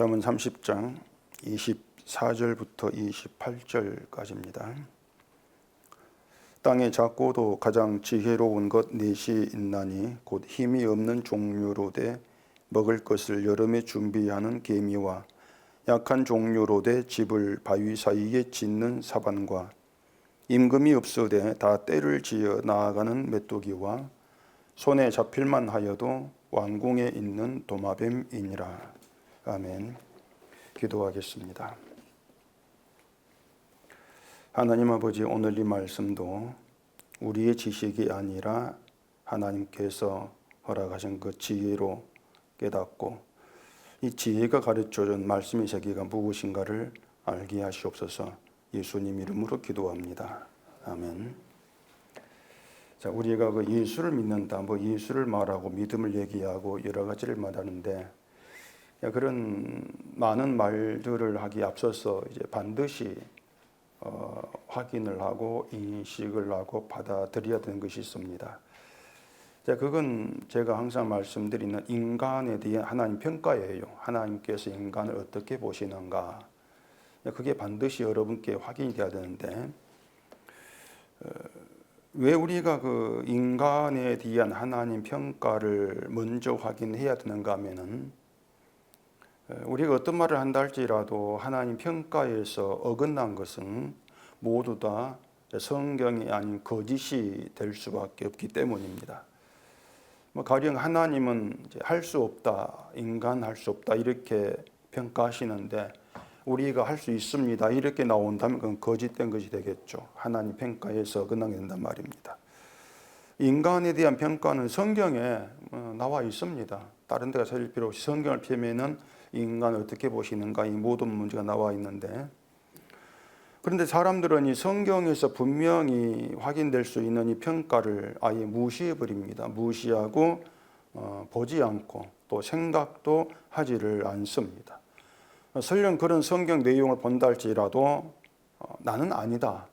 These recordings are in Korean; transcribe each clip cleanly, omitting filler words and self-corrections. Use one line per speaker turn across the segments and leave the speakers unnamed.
잠언 30장 24절부터 28절까지입니다. 땅에 작고도 가장 지혜로운 것 넷이 있나니 곧 힘이 없는 종류로되 먹을 것을 여름에 준비하는 개미와 약한 종류로되 집을 바위 사이에 짓는 사반과 임금이 없으되 다 때를 지어 나아가는 메뚜기와 손에 잡힐만 하여도 왕궁에 있는 도마뱀이니라. 아멘. 기도하겠습니다. 하나님 아버지, 오늘 이 말씀도 우리의 지식이 아니라 하나님께서 허락하신 그 지혜로 깨닫고 이 지혜가 가르쳐준 말씀의 세계가 무엇인가를 알게 하시옵소서. 예수님 이름으로 기도합니다. 아멘. 자, 우리가 그 예수를 믿는다, 예수를 말하고 믿음을 얘기하고 여러 가지를 말하는데, 그런 많은 말들을 하기 앞서서 이제 반드시 확인을 하고 인식을 하고 받아들여야 되는 것이 있습니다. 자, 그건 제가 항상 말씀드리는 인간에 대한 하나님 평가예요. 하나님께서 인간을 어떻게 보시는가. 그게 반드시 여러분께 확인이 돼야 되는데, 왜 우리가 그 인간에 대한 하나님 평가를 먼저 확인해야 되는가 하면은, 우리가 어떤 말을 한다 할지라도 하나님 평가에서 어긋난 것은 모두 다 성경이 아닌 거짓이 될 수밖에 없기 때문입니다. 가령 하나님은 할 수 없다, 인간 할 수 없다 이렇게 평가하시는데 우리가 할 수 있습니다 이렇게 나온다면 그건 거짓된 것이 되겠죠. 하나님 평가에서 어긋나게 된단 말입니다. 인간에 대한 평가는 성경에 나와 있습니다. 다른 데가 찾을 필요 없이 성경을 펴면은 인간을 어떻게 보시는가 이 모든 문제가 나와 있는데, 그런데 사람들은 이 성경에서 분명히 확인될 수 있는 이 평가를 아예 무시해 버립니다. 무시하고 보지 않고 또 생각도 하지를 않습니다. 설령 그런 성경 내용을 본다 할지라도 나는 아니다.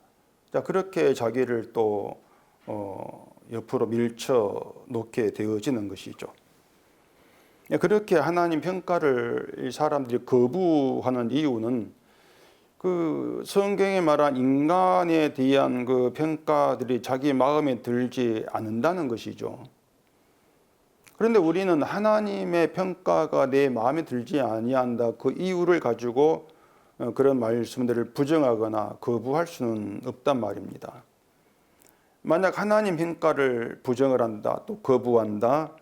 자, 그렇게 자기를 또 옆으로 밀쳐 놓게 되어지는 것이죠. 그렇게 하나님 평가를 이 사람들이 거부하는 이유는 그 성경에 말한 인간에 대한 그 평가들이 자기 마음에 들지 않는다는 것이죠. 그런데 우리는 하나님의 평가가 내 마음에 들지 아니한다 그 이유를 가지고 그런 말씀들을 부정하거나 거부할 수는 없단 말입니다. 만약 하나님 평가를 부정을 한다, 또 거부한다,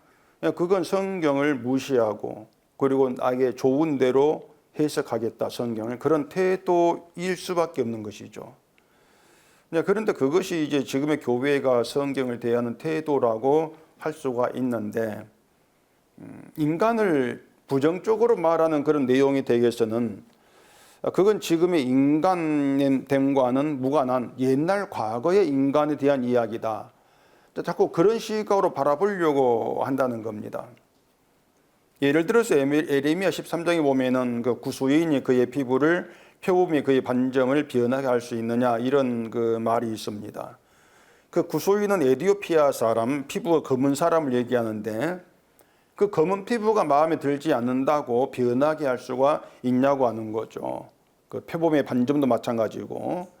그건 성경을 무시하고 그리고 나에게 좋은 대로 해석하겠다 성경을, 그런 태도일 수밖에 없는 것이죠. 그런데 그것이 이제 지금의 교회가 성경을 대하는 태도라고 할 수가 있는데, 인간을 부정적으로 말하는 그런 내용이 되겠어는 그건 지금의 인간됨과는 무관한 옛날 과거의 인간에 대한 이야기다. 자꾸 그런 시각으로 바라보려고 한다는 겁니다. 예를 들어서 에레미야 13장에 보면은 그 구소인이 그의 피부를 표범이 그의 반점을 변하게 할 수 있느냐 이런 그 말이 있습니다. 그 구소인은 에티오피아 사람, 피부가 검은 사람을 얘기하는데 그 검은 피부가 마음에 들지 않는다고 변하게 할 수가 있냐고 하는 거죠. 그 표범의 반점도 마찬가지고,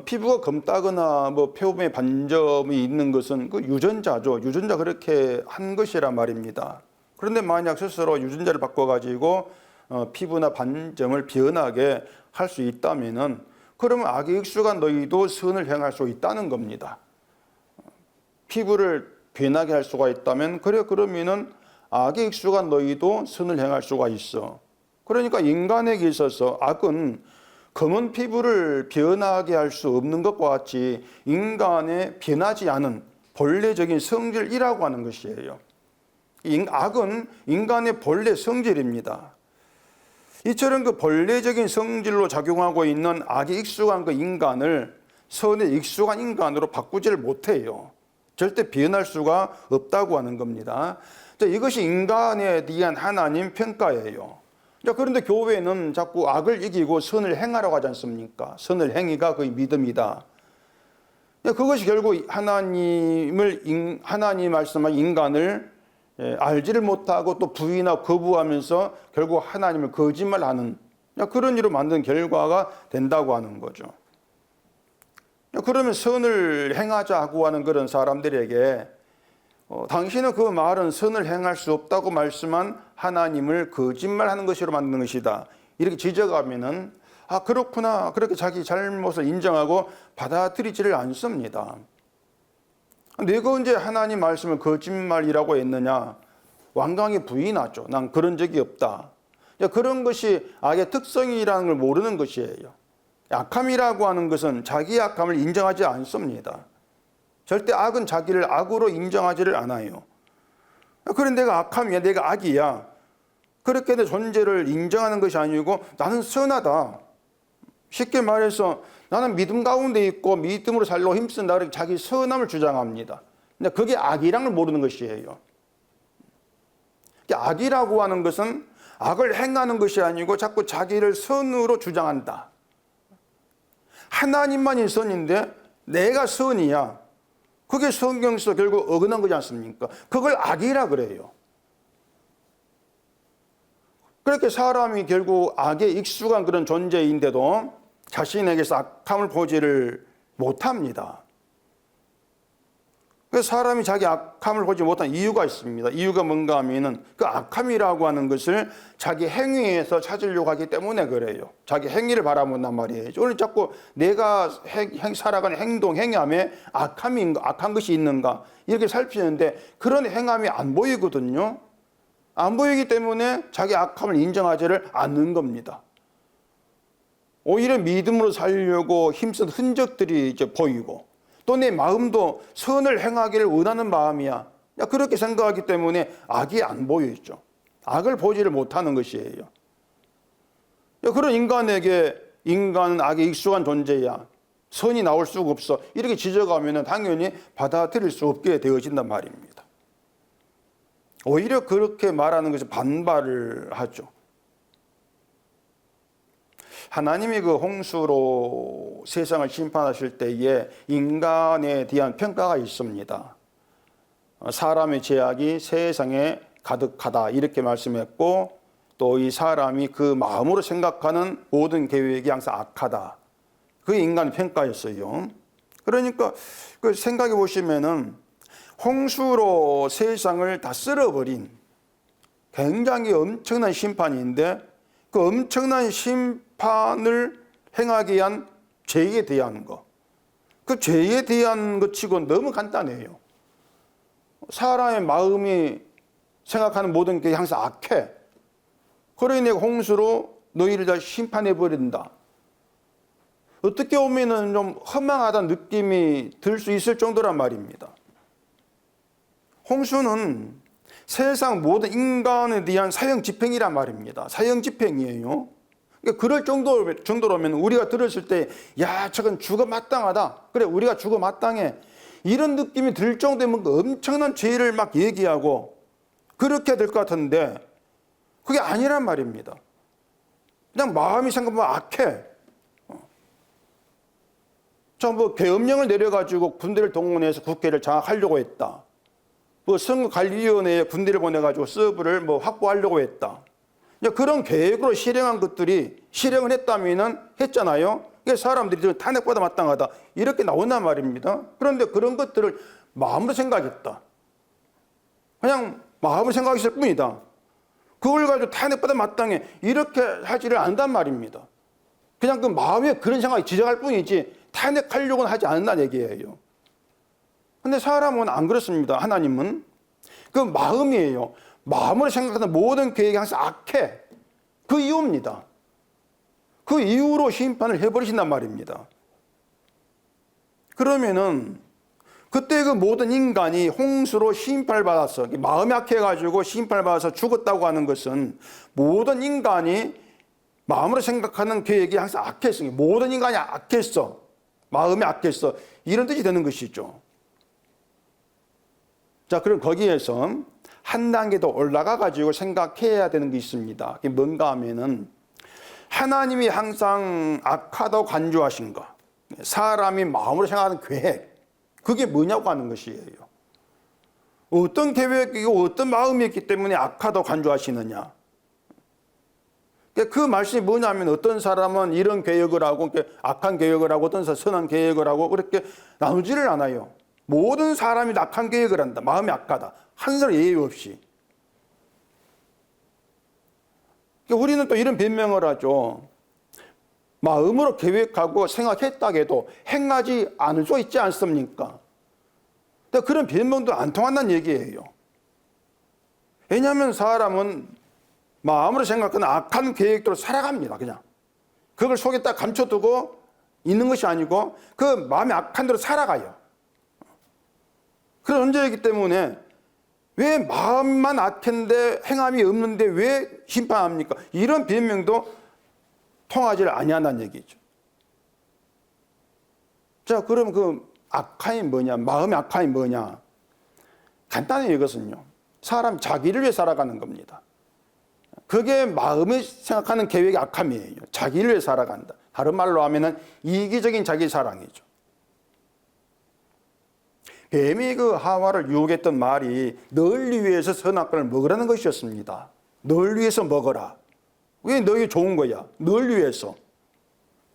피부가 검다거나 표범의 반점이 있는 것은 그 유전자죠. 유전자 그렇게 한 것이란 말입니다. 그런데 만약 스스로 유전자를 바꿔가지고 피부나 반점을 변하게 할 수 있다면은, 그러면 악에 익숙한 너희도 선을 행할 수 있다는 겁니다. 피부를 변하게 할 수가 있다면, 그러면은 악에 익숙한 너희도 선을 행할 수가 있어. 그러니까 인간에게 있어서 악은 검은 피부를 변하게 할 수 없는 것과 같이 인간의 변하지 않은 본래적인 성질이라고 하는 것이에요. 악은 인간의 본래 성질입니다. 이처럼 그 본래적인 성질로 작용하고 있는 악에 익숙한 그 인간을 선에 익숙한 인간으로 바꾸지를 못해요. 절대 변할 수가 없다고 하는 겁니다. 자, 이것이 인간에 대한 하나님 평가예요. 자, 그런데 교회는 자꾸 악을 이기고 선을 행하라고 하지 않습니까? 선을 행위가 거의 믿음이다. 그것이 결국 하나님 말씀한 인간을 알지를 못하고 또 부인하고 거부하면서 결국 하나님을 거짓말하는 그런 일로 만든 결과가 된다고 하는 거죠. 그러면 선을 행하자고 하는 그런 사람들에게 당신은 그 말은 선을 행할 수 없다고 말씀한 하나님을 거짓말하는 것으로 만드는 것이다. 이렇게 지적하면은 그렇구나. 그렇게 자기 잘못을 인정하고 받아들이지를 않습니다. 내가 언제 하나님 말씀을 거짓말이라고 했느냐? 완강히 부인하죠. 난 그런 적이 없다. 그런 것이 악의 특성이라는 걸 모르는 것이에요. 악함이라고 하는 것은 자기 악함을 인정하지 않습니다. 절대 악은 자기를 악으로 인정하지를 않아요. 그런 내가 악함이야, 내가 악이야. 그렇게 내 존재를 인정하는 것이 아니고 나는 선하다. 쉽게 말해서 나는 믿음 가운데 있고 믿음으로 살려고 힘쓴다. 그렇게 자기 선함을 주장합니다. 근데 그게 악이라는 걸 모르는 것이에요. 악이라고 하는 것은 악을 행하는 것이 아니고 자꾸 자기를 선으로 주장한다. 하나님만이 선인데 내가 선이야. 그게 성경에서 결국 어긋난 거지 않습니까? 그걸 악이라 그래요. 그렇게 사람이 결국 악에 익숙한 그런 존재인데도 자신에게서 악함을 보지를 못합니다. 그래서 사람이 자기 악함을 보지 못한 이유가 있습니다. 이유가 뭔가 하면은 그 악함이라고 하는 것을 자기 행위에서 찾으려고 하기 때문에 그래요. 자기 행위를 바라본단 말이에요. 오늘 자꾸 내가 살아가는 행동, 행함에 악한 것이 있는가 이렇게 살피는데 그런 행함이 안 보이거든요. 안 보이기 때문에 자기 악함을 인정하지를 않는 겁니다. 오히려 믿음으로 살려고 힘쓴 흔적들이 이제 보이고 또 내 마음도 선을 행하기를 원하는 마음이야. 그렇게 생각하기 때문에 악이 안 보이죠. 악을 보지를 못하는 것이에요. 그런 인간에게 인간은 악에 익숙한 존재야. 선이 나올 수가 없어. 이렇게 지적하면 당연히 받아들일 수 없게 되어진단 말입니다. 오히려 그렇게 말하는 것이 반발을 하죠. 하나님이 그 홍수로 세상을 심판하실 때에 인간에 대한 평가가 있습니다. 사람의 죄악이 세상에 가득하다 이렇게 말씀했고 또 이 사람이 그 마음으로 생각하는 모든 계획이 항상 악하다. 그게 인간의 평가였어요. 그러니까 그 생각해 보시면은 홍수로 세상을 다 쓸어버린 굉장히 엄청난 심판인데 그 엄청난 심판을 행하기 위한 죄에 대한 것. 그 죄에 대한 것 치고는 너무 간단해요. 사람의 마음이 생각하는 모든 게 항상 악해. 그러니 내가 홍수로 너희를 다 심판해버린다. 어떻게 보면 좀 허망하다는 느낌이 들 수 있을 정도란 말입니다. 홍수는 세상 모든 인간에 대한 사형 집행이란 말입니다. 사형 집행이에요. 그러니까 그럴 정도로면 우리가 들었을 때, 야, 저건 죽어 마땅하다. 그래, 우리가 죽어 마땅해. 이런 느낌이 들 정도의 뭔가 엄청난 죄를 막 얘기하고 그렇게 될 것 같은데 그게 아니란 말입니다. 그냥 마음이 생각보면 악해. 뭐 계엄령을 내려가지고 군대를 동원해서 국회를 장악하려고 했다. 뭐 선거관리위원회에 군대를 보내가지고 서버를 뭐 확보하려고 했다. 그런 계획으로 실행한 것들이 실행을 했다면은 했잖아요. 이게 사람들이 탄핵받아 마땅하다 이렇게 나온단 말입니다. 그런데 그런 것들을 마음으로 생각했다. 그냥 마음으로 생각했을 뿐이다. 그걸 가지고 탄핵받아 마땅해 이렇게 하지를 않단 말입니다. 그냥 그 마음에 그런 생각이 지적할 뿐이지 탄핵하려고는 하지 않는다는 얘기예요. 근데 사람은 안 그렇습니다. 하나님은 그 마음이에요. 마음으로 생각하는 모든 계획이 항상 악해. 그 이유입니다. 그 이유로 심판을 해버리신단 말입니다. 그러면은 그때 그 모든 인간이 홍수로 심판을 받았어. 마음이 악해가지고 심판을 받아서 죽었다고 하는 것은 모든 인간이 마음으로 생각하는 계획이 항상 악했어. 모든 인간이 악했어. 마음이 악했어. 이런 뜻이 되는 것이죠. 자, 그럼 거기에서 한 단계 더 올라가 가지고 생각해야 되는 게 있습니다. 그게 뭔가 하면은 하나님이 항상 악하다고 간주하신 것, 사람이 마음으로 생각하는 계획, 그게 뭐냐고 하는 것이에요. 어떤 계획이고 어떤 마음이었기 때문에 악하다고 간주하시느냐. 그 말씀이 뭐냐면 어떤 사람은 이런 계획을 하고 악한 계획을 하고 어떤 사람은 선한 계획을 하고 그렇게 나누지를 않아요. 모든 사람이 악한 계획을 한다. 마음이 악하다. 한 사람 예외 없이. 우리는 또 이런 변명을 하죠. 마음으로 계획하고 생각했다 해도 행하지 않을 수 있지 않습니까? 그런 변명도 안 통한다는 얘기예요. 왜냐하면 사람은 마음으로 생각하는 악한 계획대로 살아갑니다. 그냥 그걸 속에 딱 감춰두고 있는 것이 아니고 그 마음이 악한 대로 살아가요. 그런 존재이기 때문에 왜 마음만 악한데 행함이 없는데 왜 심판합니까? 이런 변명도 통하지를 아니한다는 얘기죠. 자, 그럼 그 악함이 뭐냐? 마음의 악함이 뭐냐? 간단히 이것은요. 사람 자기를 위해 살아가는 겁니다. 그게 마음이 생각하는 계획의 악함이에요. 자기를 위해 살아간다. 다른 말로 하면은 이기적인 자기 사랑이죠. 뱀이 그 하와를 유혹했던 말이 널 위해서 선악과를 먹으라는 것이었습니다. 널 위해서 먹어라. 왜 너에게 좋은 거야? 널 위해서.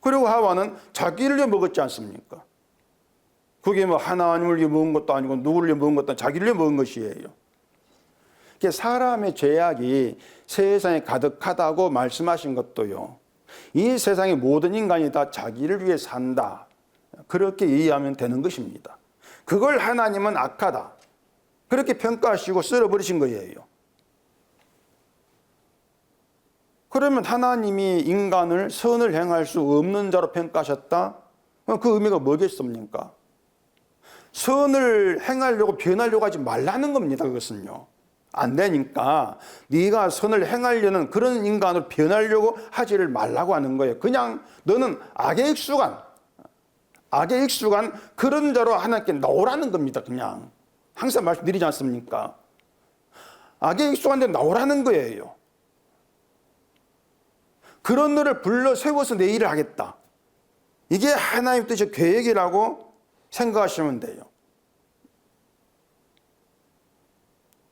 그리고 하와는 자기를 위해 먹었지 않습니까? 그게 뭐 하나님을 위해 먹은 것도 아니고 누구를 위해 먹은 것도 아니고 자기를 위해 먹은 것이에요. 사람의 죄악이 세상에 가득하다고 말씀하신 것도요. 이 세상의 모든 인간이 다 자기를 위해 산다. 그렇게 이해하면 되는 것입니다. 그걸 하나님은 악하다. 그렇게 평가하시고 쓸어버리신 거예요. 그러면 하나님이 인간을 선을 행할 수 없는 자로 평가하셨다? 그 의미가 뭐겠습니까? 선을 행하려고 변하려고 하지 말라는 겁니다. 그것은요. 안 되니까 네가 선을 행하려는 그런 인간으로 변하려고 하지를 말라고 하는 거예요. 그냥 너는 악에 익숙한 그런 자로 하나님께 나오라는 겁니다. 그냥 항상 말씀드리지 않습니까? 악에 익숙한 데 나오라는 거예요. 그런 너를 불러 세워서 내 일을 하겠다. 이게 하나님 뜻의 계획이라고 생각하시면 돼요.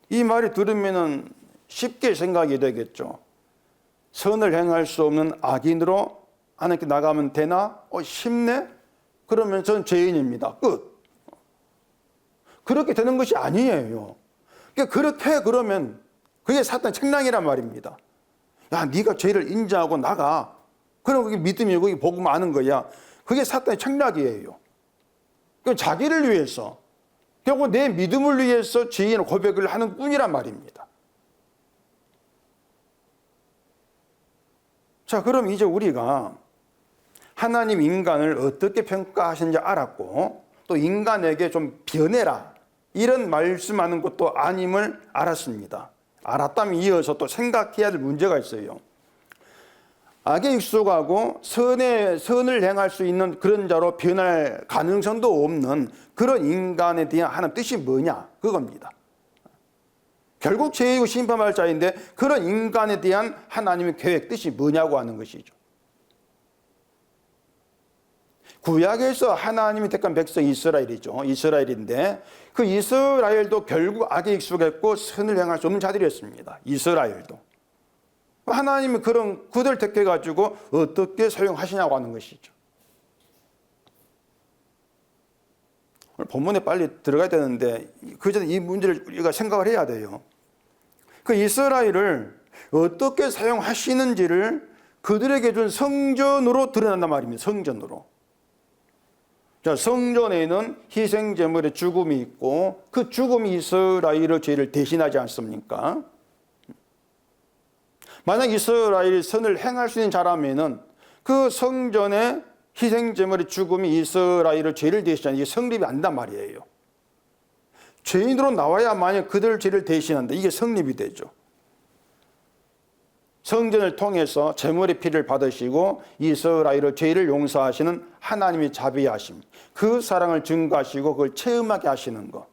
이 말이 들으면 쉽게 생각이 되겠죠. 선을 행할 수 없는 악인으로 하나님께 나가면 되나? 쉽네? 그러면 전 죄인입니다. 끝. 그렇게 되는 것이 아니에요. 그렇게 그러면 그게 사탄의 책량이란 말입니다. 야, 네가 죄를 인정하고 나가. 그럼 그게 믿음이고 그게 복음 아는 거야. 그게 사탄의 책략이에요. 자기를 위해서 결국 내 믿음을 위해서 죄인의 고백을 하는 뿐이란 말입니다. 자, 그럼 이제 우리가 하나님 인간을 어떻게 평가하시는지 알았고 또 인간에게 좀 변해라 이런 말씀하는 것도 아님을 알았습니다. 알았다면 이어서 또 생각해야 될 문제가 있어요. 악에 익숙하고 선을 행할 수 있는 그런 자로 변할 가능성도 없는 그런 인간에 대한 하나님 뜻이 뭐냐? 그겁니다. 결국 죄이고 심판할 자인데 그런 인간에 대한 하나님의 계획 뜻이 뭐냐고 하는 것이죠. 구약에서 하나님이 택한 백성 이스라엘이죠. 이스라엘인데 그 이스라엘도 결국 악에 익숙했고 선을 행할 수 없는 자들이었습니다. 이스라엘도. 하나님이 그런 그들 택해가지고 어떻게 사용하시냐고 하는 것이죠. 오늘 본문에 빨리 들어가야 되는데 그 전에 이 문제를 우리가 생각을 해야 돼요. 그 이스라엘을 어떻게 사용하시는지를 그들에게 준 성전으로 드러난단 말입니다. 성전으로. 자, 성전에는 희생제물의 죽음이 있고 그 죽음이 이스라엘의 죄를 대신하지 않습니까? 만약 이스라엘이 선을 행할 수 있는 자라면은 그 성전의 희생제물의 죽음이 이스라엘의 죄를 대신하는 이게 성립이 안 된단 말이에요. 죄인으로 나와야 만약 그들 죄를 대신한다. 이게 성립이 되죠. 성전을 통해서 제물의 피를 받으시고 이스라엘의 죄를 용서하시는 하나님의 자비하심, 그 사랑을 증거하시고 그걸 체험하게 하시는 것.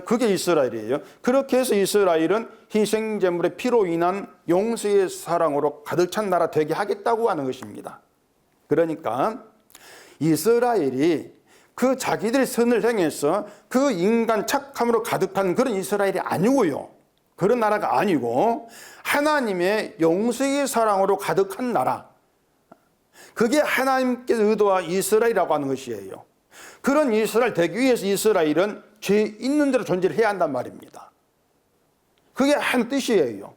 그게 이스라엘이에요. 그렇게 해서 이스라엘은 희생제물의 피로 인한 용서의 사랑으로 가득 찬 나라 되게 하겠다고 하는 것입니다. 그러니까 이스라엘이 그 자기들의 선을 행해서 그 인간 착함으로 가득한 그런 이스라엘이 아니고요. 그런 나라가 아니고 하나님의 용서의 사랑으로 가득한 나라. 그게 하나님께서 의도한 이스라엘이라고 하는 것이에요. 그런 이스라엘 되기 위해서 이스라엘은 죄 있는 대로 존재를 해야 한단 말입니다. 그게 한 뜻이에요.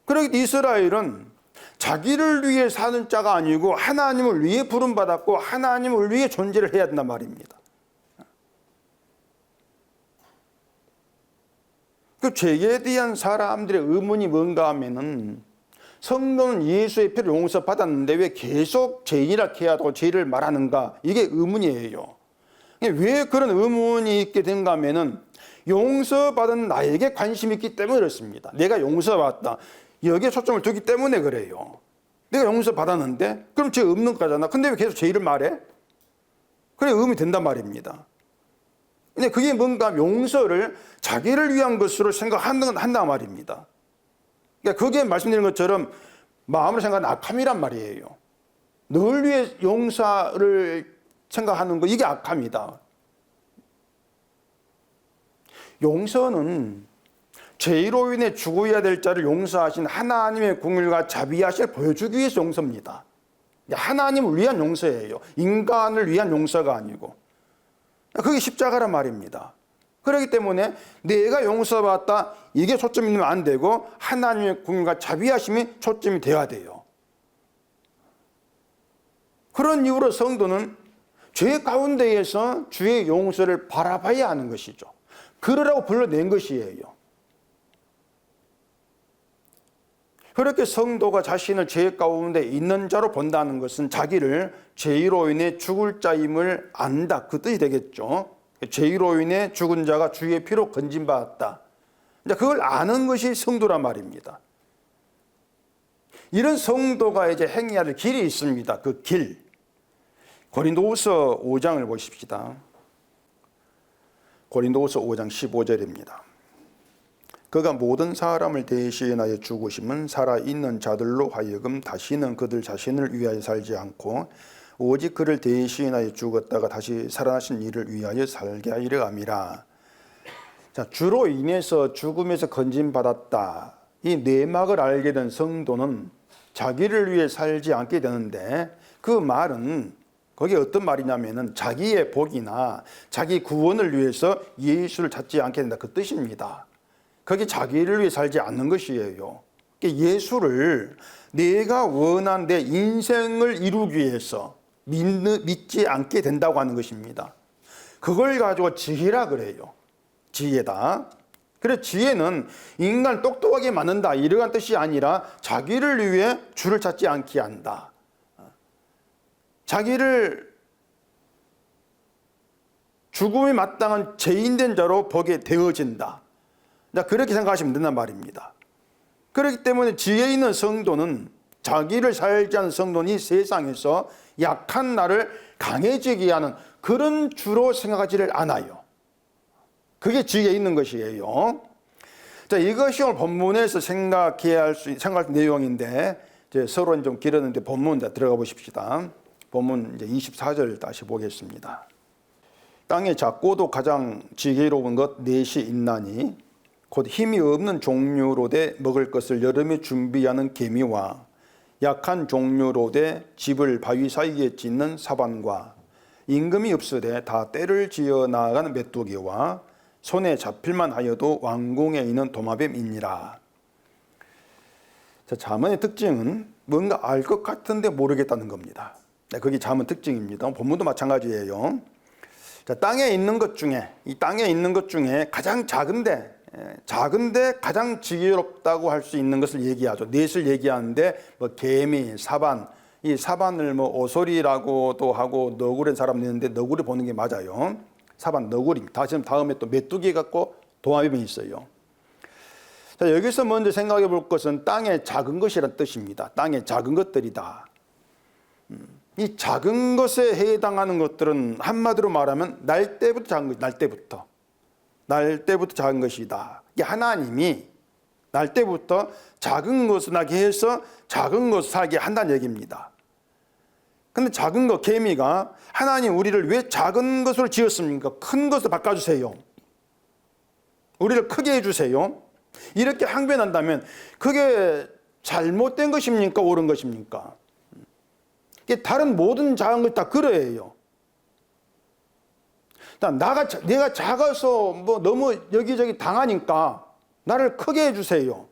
그러기 이스라엘은 자기를 위해 사는 자가 아니고 하나님을 위해 부름받았고 하나님을 위해 존재를 해야 된단 말입니다. 그 죄에 대한 사람들의 의문이 뭔가 하면은 성도는 예수의 피로 용서받았는데 왜 계속 죄인이라 해야 하고 죄를 말하는가? 이게 의문이에요. 왜 그런 의문이 있게 된가 하면은 용서받은 나에게 관심이 있기 때문에 그렇습니다. 내가 용서받았다. 여기에 초점을 두기 때문에 그래요. 내가 용서받았는데 그럼 죄 없는 거잖아. 근데 왜 계속 죄를 말해? 그래 의문이 된단 말입니다. 근데 그게 뭔가 용서를 자기를 위한 것으로 생각한단 말입니다. 그러니까 그게 말씀드린 것처럼 마음으로 생각하는 악함이란 말이에요. 늘 위해 용서를 생각하는 거 이게 악함이다. 용서는 죄로 인해 죽어야 될 자를 용서하신 하나님의 긍휼과 자비하심을 보여주기 위해서 용서입니다. 하나님을 위한 용서예요. 인간을 위한 용서가 아니고. 그게 십자가란 말입니다. 그렇기 때문에 내가 용서받았다 이게 초점이 있으면 안 되고 하나님의 긍휼과 자비하심이 초점이 돼야 돼요. 그런 이유로 성도는 죄 가운데에서 주의 용서를 바라봐야 하는 것이죠. 그러라고 불러낸 것이에요. 그렇게 성도가 자신을 죄 가운데 있는 자로 본다는 것은 자기를 죄로 인해 죽을 자임을 안다. 그 뜻이 되겠죠. 죄로 인해 죽은 자가 주의 피로 건진받았다. 그걸 아는 것이 성도란 말입니다. 이런 성도가 이제 행해야 할 길이 있습니다. 그 길. 고린도후서 5장을 보십시다. 고린도후서 5장 15절입니다. 그가 모든 사람을 대신하여 죽으심은 살아있는 자들로 하여금 다시는 그들 자신을 위하여 살지 않고 오직 그를 대신하여 죽었다가 다시 살아나신 이를 위하여 살게 하리라 함이라. 자, 주로 인해서 죽음에서 건진받았다. 이 내막을 알게 된 성도는 자기를 위해 살지 않게 되는데 그 말은 거기에 어떤 말이냐면은 자기의 복이나 자기 구원을 위해서 예수를 찾지 않게 된다. 그 뜻입니다. 그게 자기를 위해 살지 않는 것이에요. 예수를 내가 원한 내 인생을 이루기 위해서 믿지 않게 된다고 하는 것입니다. 그걸 가지고 지혜라 그래요. 지혜다. 그래서 지혜는 인간 똑똑하게 만든다 이러한 뜻이 아니라 자기를 위해 주를 찾지 않게 한다. 자기를 죽음이 마땅한 죄인된 자로 보게 되어진다. 그렇게 생각하시면 된단 말입니다. 그렇기 때문에 지혜 있는 성도는 자기를 살지 않는 성도는 이 세상에서 약한 나를 강해지게 하는 그런 주로 생각하지를 않아요. 그게 지혜 있는 것이에요. 자, 이것이 오늘 본문에서 생각할 내용인데 이제 서론 좀 길었는데 본문 들어가 보십시다. 본문 이제 24절 다시 보겠습니다. 땅의 작고도 가장 지혜로운 것 넷이 있나니 곧 힘이 없는 종류로 돼 먹을 것을 여름에 준비하는 개미와 약한 종류로 돼 집을 바위 사이에 짓는 사반과 임금이 없으되 다 때를 지어 나아가는 메뚜기와 손에 잡힐만 하여도 왕궁에 있는 도마뱀이니라. 자, 잠언의 특징은 뭔가 알 것 같은데 모르겠다는 겁니다. 그게 잠언 특징입니다. 본문도 마찬가지예요. 자, 땅에 있는 것 중에 가장 작은데 가장 지혜롭다고 할 수 있는 것을 얘기하죠. 넷을 얘기하는데 개미, 사반, 이 사반을 오소리라고도 하고 너구리는 사람도 있는데 너구리 보는 게 맞아요. 사반, 너구리. 다음에 또 메뚜기 같고 도마뱀이 있어요. 자, 여기서 먼저 생각해 볼 것은 땅의 작은 것이란 뜻입니다. 땅의 작은 것들이다. 이 작은 것에 해당하는 것들은 한마디로 말하면 날 때부터 작은 것, 날 때부터 작은 것이다. 이게 하나님이 날 때부터 작은 것을 나게 해서 작은 것을 살게 한다는 얘기입니다. 근데 작은 것, 개미가 하나님 우리를 왜 작은 것으로 지었습니까? 큰 것으로 바꿔주세요. 우리를 크게 해주세요. 이렇게 항변한다면 그게 잘못된 것입니까? 옳은 것입니까? 다른 모든 작은 것 다 그러해요. 내가 작아서 뭐 너무 여기저기 당하니까 나를 크게 해주세요.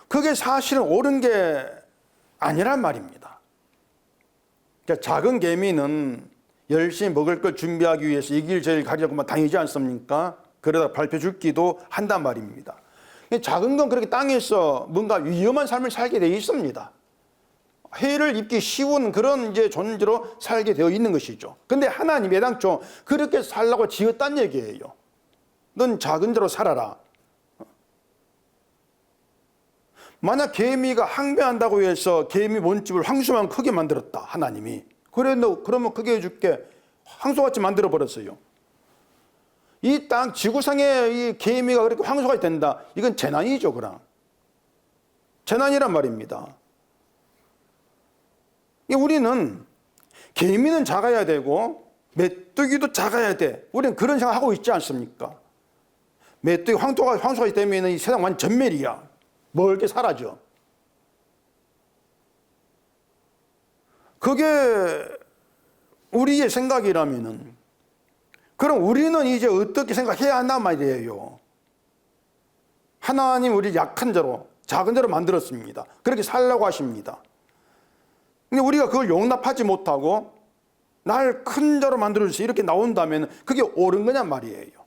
그게 사실은 옳은 게 아니란 말입니다. 그러니까 작은 개미는 열심히 먹을 걸 준비하기 위해서 이 길 저 길 가려고만 다니지 않습니까? 그러다 밟혀 죽기도 한단 말입니다. 작은 건 그렇게 땅에서 뭔가 위험한 삶을 살게 되어 있습니다. 해를 입기 쉬운 그런 이제 존재로 살게 되어 있는 것이죠. 근데 하나님이 애당초 그렇게 살라고 지었단 얘기예요. 넌 작은 자로 살아라. 만약 개미가 항배한다고 해서 개미 몸집을 황소만 크게 만들었다, 하나님이. 그래, 너 그러면 크게 해줄게. 황소같이 만들어 버렸어요. 이 땅 지구상에 이 개미가 그렇게 황소가 된다. 이건 재난이죠, 그럼. 재난이란 말입니다. 우리는 개미는 작아야 되고 메뚜기도 작아야 돼. 우리는 그런 생각하고 있지 않습니까? 메뚜기 황소가 되면 이 세상 완전 전멸이야. 멀게 사라져. 그게 우리의 생각이라면은 그럼 우리는 이제 어떻게 생각해야 한단 말이에요. 하나님 우리 약한 자로 작은 자로 만들었습니다. 그렇게 살라고 하십니다. 근데 우리가 그걸 용납하지 못하고 날 큰 자로 만들어주세요 이렇게 나온다면 그게 옳은 거냔 말이에요.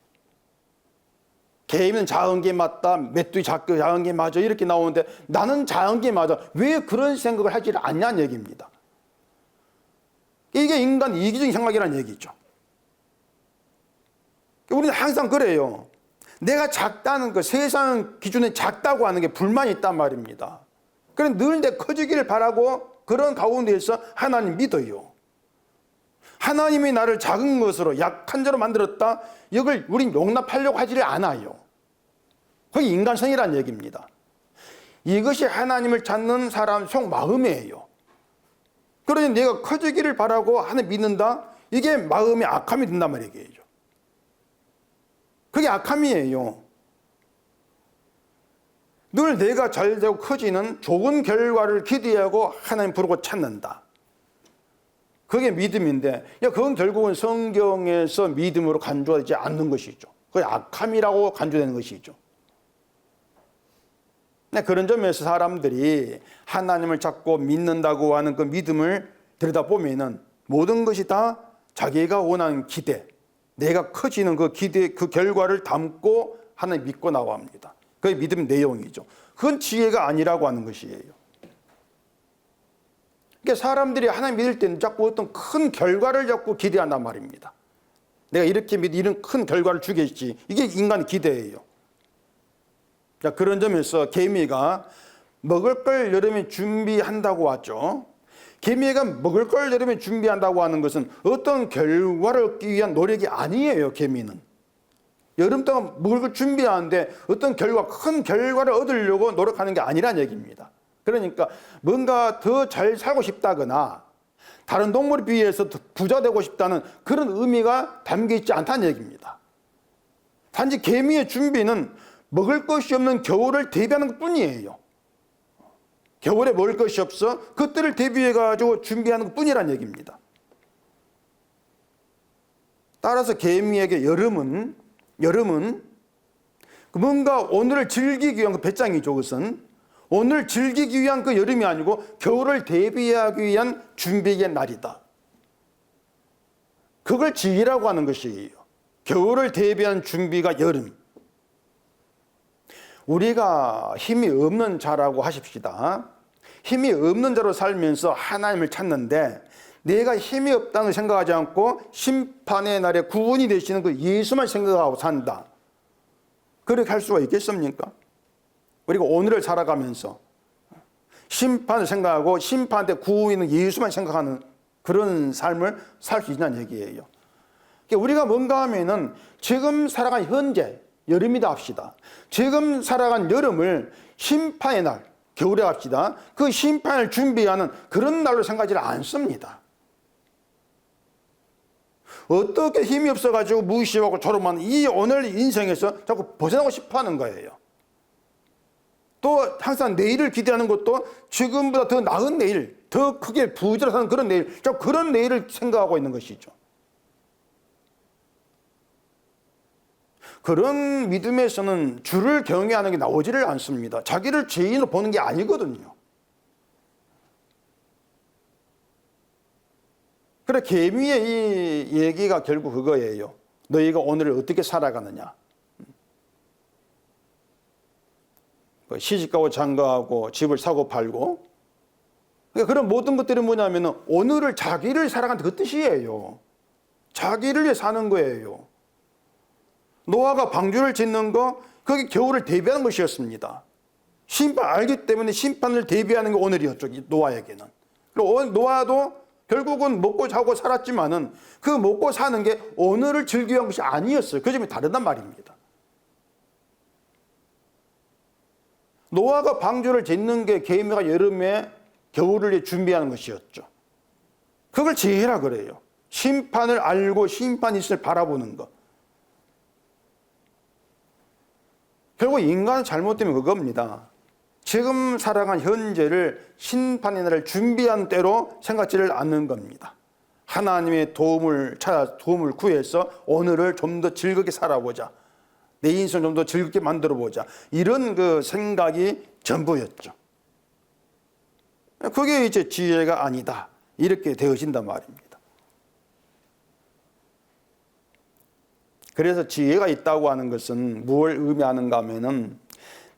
개미는 작은 게 맞다, 메뚜기 작은 게 맞아 이렇게 나오는데 나는 작은 게 맞아. 왜 그런 생각을 하지 않냐는 얘기입니다. 이게 인간 이기적인 생각이라는 얘기죠. 우리는 항상 그래요. 내가 작다는 거, 세상 기준에 작다고 하는 게 불만이 있단 말입니다. 그래서 늘 내 커지기를 바라고 그런 가운데에서 하나님 믿어요. 하나님이 나를 작은 것으로 약한 자로 만들었다. 이걸 우린 용납하려고 하지를 않아요. 그게 인간성이라는 얘기입니다. 이것이 하나님을 찾는 사람 속마음이에요. 그러니 내가 커지기를 바라고 하나님 믿는다. 이게 마음의 악함이 된단 말이에요. 그게 악함이에요. 늘 내가 잘되고 커지는 좋은 결과를 기대하고 하나님 부르고 찾는다. 그게 믿음인데 그건 결국은 성경에서 믿음으로 간주하지 않는 것이죠. 그게 악함이라고 간주되는 것이죠. 그런 점에서 사람들이 하나님을 찾고 믿는다고 하는 그 믿음을 들여다보면은 모든 것이 다 자기가 원하는 기대, 내가 커지는 그 기대, 그 결과를 담고 하나님 믿고 나옵니다. 그게 믿음 내용이죠. 그건 지혜가 아니라고 하는 것이에요. 그러니까 사람들이 하나님 믿을 때는 자꾸 어떤 큰 결과를 자꾸 기대한단 말입니다. 내가 이렇게 이런 큰 결과를 주겠지. 이게 인간의 기대예요. 자, 그런 점에서 개미가 먹을 걸 여름에 준비한다고 하죠. 개미가 먹을 걸 여름에 준비한다고 하는 것은 어떤 결과를 얻기 위한 노력이 아니에요. 개미는 여름 동안 먹을 걸 준비하는데 어떤 큰 결과를 얻으려고 노력하는 게 아니란 얘기입니다. 그러니까 뭔가 더 잘 살고 싶다거나 다른 동물에 비해서 더 부자 되고 싶다는 그런 의미가 담겨 있지 않다는 얘기입니다. 단지 개미의 준비는 먹을 것이 없는 겨울을 대비하는 것 뿐이에요. 겨울에 먹을 것이 없어 그때를 대비해 가지고 준비하는 것 뿐이란 얘기입니다. 따라서 개미에게 여름은 뭔가 오늘을 즐기기 위한 그 배짱이죠. 그것은 오늘 즐기기 위한 그 여름이 아니고 겨울을 대비하기 위한 준비의 날이다. 그걸 지혜라고 하는 것이에요. 겨울을 대비한 준비가 여름. 우리가 힘이 없는 자라고 하십시다. 힘이 없는 자로 살면서 하나님을 찾는데 내가 힘이 없다는 생각하지 않고 심판의 날에 구원이 되시는 그 예수만 생각하고 산다. 그렇게 할 수가 있겠습니까? 우리가 오늘을 살아가면서 심판을 생각하고 심판 때 구원이 있는 예수만 생각하는 그런 삶을 살 수 있냐는 얘기예요. 우리가 뭔가 하면은 지금 살아간 현재 여름이다 합시다. 지금 살아간 여름을 심판의 날, 겨울에 합시다. 그 심판을 준비하는 그런 날로 생각하지 않습니다. 어떻게 힘이 없어가지고 무시하고 조롱하는 이 오늘 인생에서 자꾸 벗어나고 싶어 하는 거예요. 또 항상 내일을 기대하는 것도 지금보다 더 나은 내일, 더 크게 부자로 사는 그런 내일, 자꾸 그런 내일을 생각하고 있는 것이죠. 그런 믿음에서는 주를 경외하는 게 나오지를 않습니다. 자기를 죄인으로 보는 게 아니거든요. 그래, 계미의 이 얘기가 결국 그거예요. 너희가 오늘을 어떻게 살아가느냐. 시집가고 장가하고 집을 사고 팔고. 그러니까 그런 모든 것들이 뭐냐면 오늘을 자기를 살아간다 그 뜻이에요. 자기를 위해 사는 거예요. 노아가 방주를 짓는 거, 그게 겨울을 대비하는 것이었습니다. 심판 알기 때문에 심판을 대비하는 게 오늘이었죠, 노아에게는. 그리고 노아도 결국은 먹고 자고 살았지만은 그 먹고 사는 게 오늘을 즐기기 위한 것이 아니었어요. 그 점이 다르단 말입니다. 노아가 방주를 짓는 게 계미가 여름에 겨울을 준비하는 것이었죠. 그걸 지혜라 그래요. 심판을 알고 심판이 있을 바라보는 것. 결국 인간은 잘못되면 그겁니다. 지금 살아간 현재를 심판의 날을 준비한 때로 생각지를 않는 겁니다. 하나님의 도움을 찾아 도움을 구해서 오늘을 좀 더 즐겁게 살아보자. 내 인생을 좀 더 즐겁게 만들어보자. 이런 그 생각이 전부였죠. 그게 이제 지혜가 아니다. 이렇게 되어진단 말입니다. 그래서 지혜가 있다고 하는 것은 무엇을 의미하는가 하면은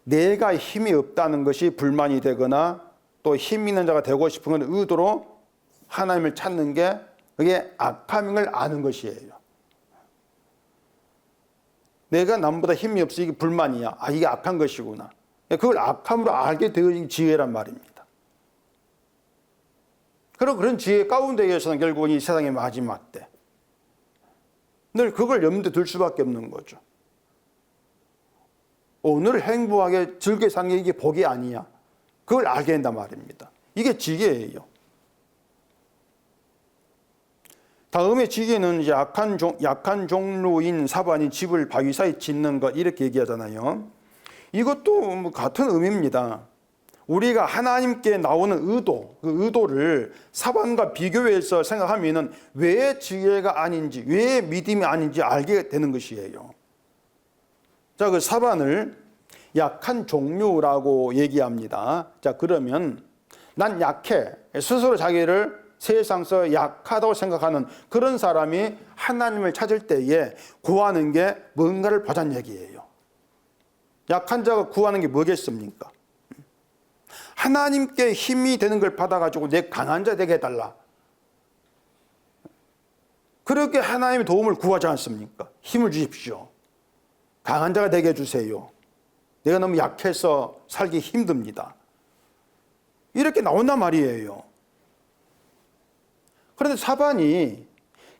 내가 힘이 없다는 것이 불만이 되거나 또 힘 있는 자가 되고 싶은 의도로 하나님을 찾는 게 그게 악함을 아는 것이에요. 내가 남보다 힘이 없어 이게 불만이야. 아, 이게 악한 것이구나. 그걸 악함으로 알게 되어진 지혜란 말입니다. 그리고 그런 지혜 가운데에서는 결국 이 세상의 마지막 때 늘 그걸 염두에 둘 수밖에 없는 거죠. 오늘 행복하게 즐겁게 사는 게 이게 복이 아니야. 그걸 알게 된단 말입니다. 이게 지혜예요. 다음에 지혜는 이제 약한 종류인 사반이 집을 바위 사이 짓는 것 이렇게 얘기하잖아요. 이것도 뭐 같은 의미입니다. 우리가 하나님께 나오는 의도, 그 의도를 사반과 비교해서 생각하면은 왜 지혜가 아닌지, 왜 믿음이 아닌지 알게 되는 것이에요. 자, 그 사반을 약한 종류라고 얘기합니다. 자, 그러면 난 약해. 스스로 자기를 세상에서 약하다고 생각하는 그런 사람이 하나님을 찾을 때에 구하는 게 뭔가를 보자는 얘기예요. 약한 자가 구하는 게 뭐겠습니까? 하나님께 힘이 되는 걸 받아가지고 내 강한 자 되게 해달라. 그렇게 하나님의 도움을 구하지 않습니까? 힘을 주십시오. 강한 자가 되게 해주세요. 내가 너무 약해서 살기 힘듭니다. 이렇게 나온단 말이에요. 그런데 사반이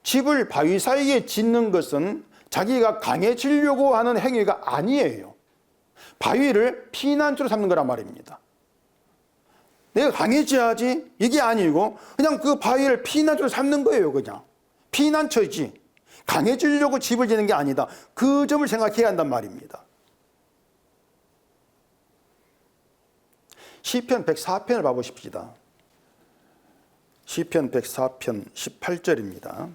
집을 바위 사이에 짓는 것은 자기가 강해지려고 하는 행위가 아니에요. 바위를 피난처로 삼는 거란 말입니다. 내가 강해져야지 이게 아니고 그냥 그 바위를 피난처로 삼는 거예요. 그냥 피난처이지 강해지려고 집을 짓는 게 아니다. 그 점을 생각해야 한단 말입니다. 시편 104편을 봐보십시다. 시편 104편 18절입니다.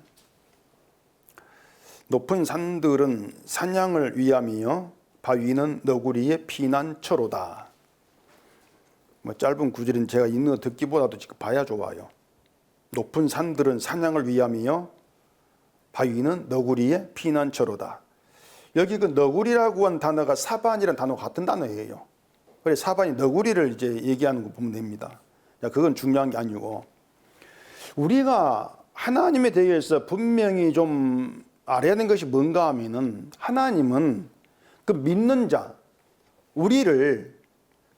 높은 산들은 사냥을 위함이요 바위는 너구리의 피난처로다. 뭐 짧은 구절은 제가 읽는 거 듣기보다도 지금 봐야 좋아요. 높은 산들은 사냥을 위함이요 바위는 너구리의 피난처로다. 여기 그 너구리라고 한 단어가 사반이라는 단어가 같은 단어예요. 그래서 사반이 너구리를 이제 얘기하는 거 보면 됩니다. 그건 중요한 게 아니고 우리가 하나님에 대해서 분명히 좀 알아야 하는 것이 뭔가 하면은 하나님은 그 믿는 자 우리를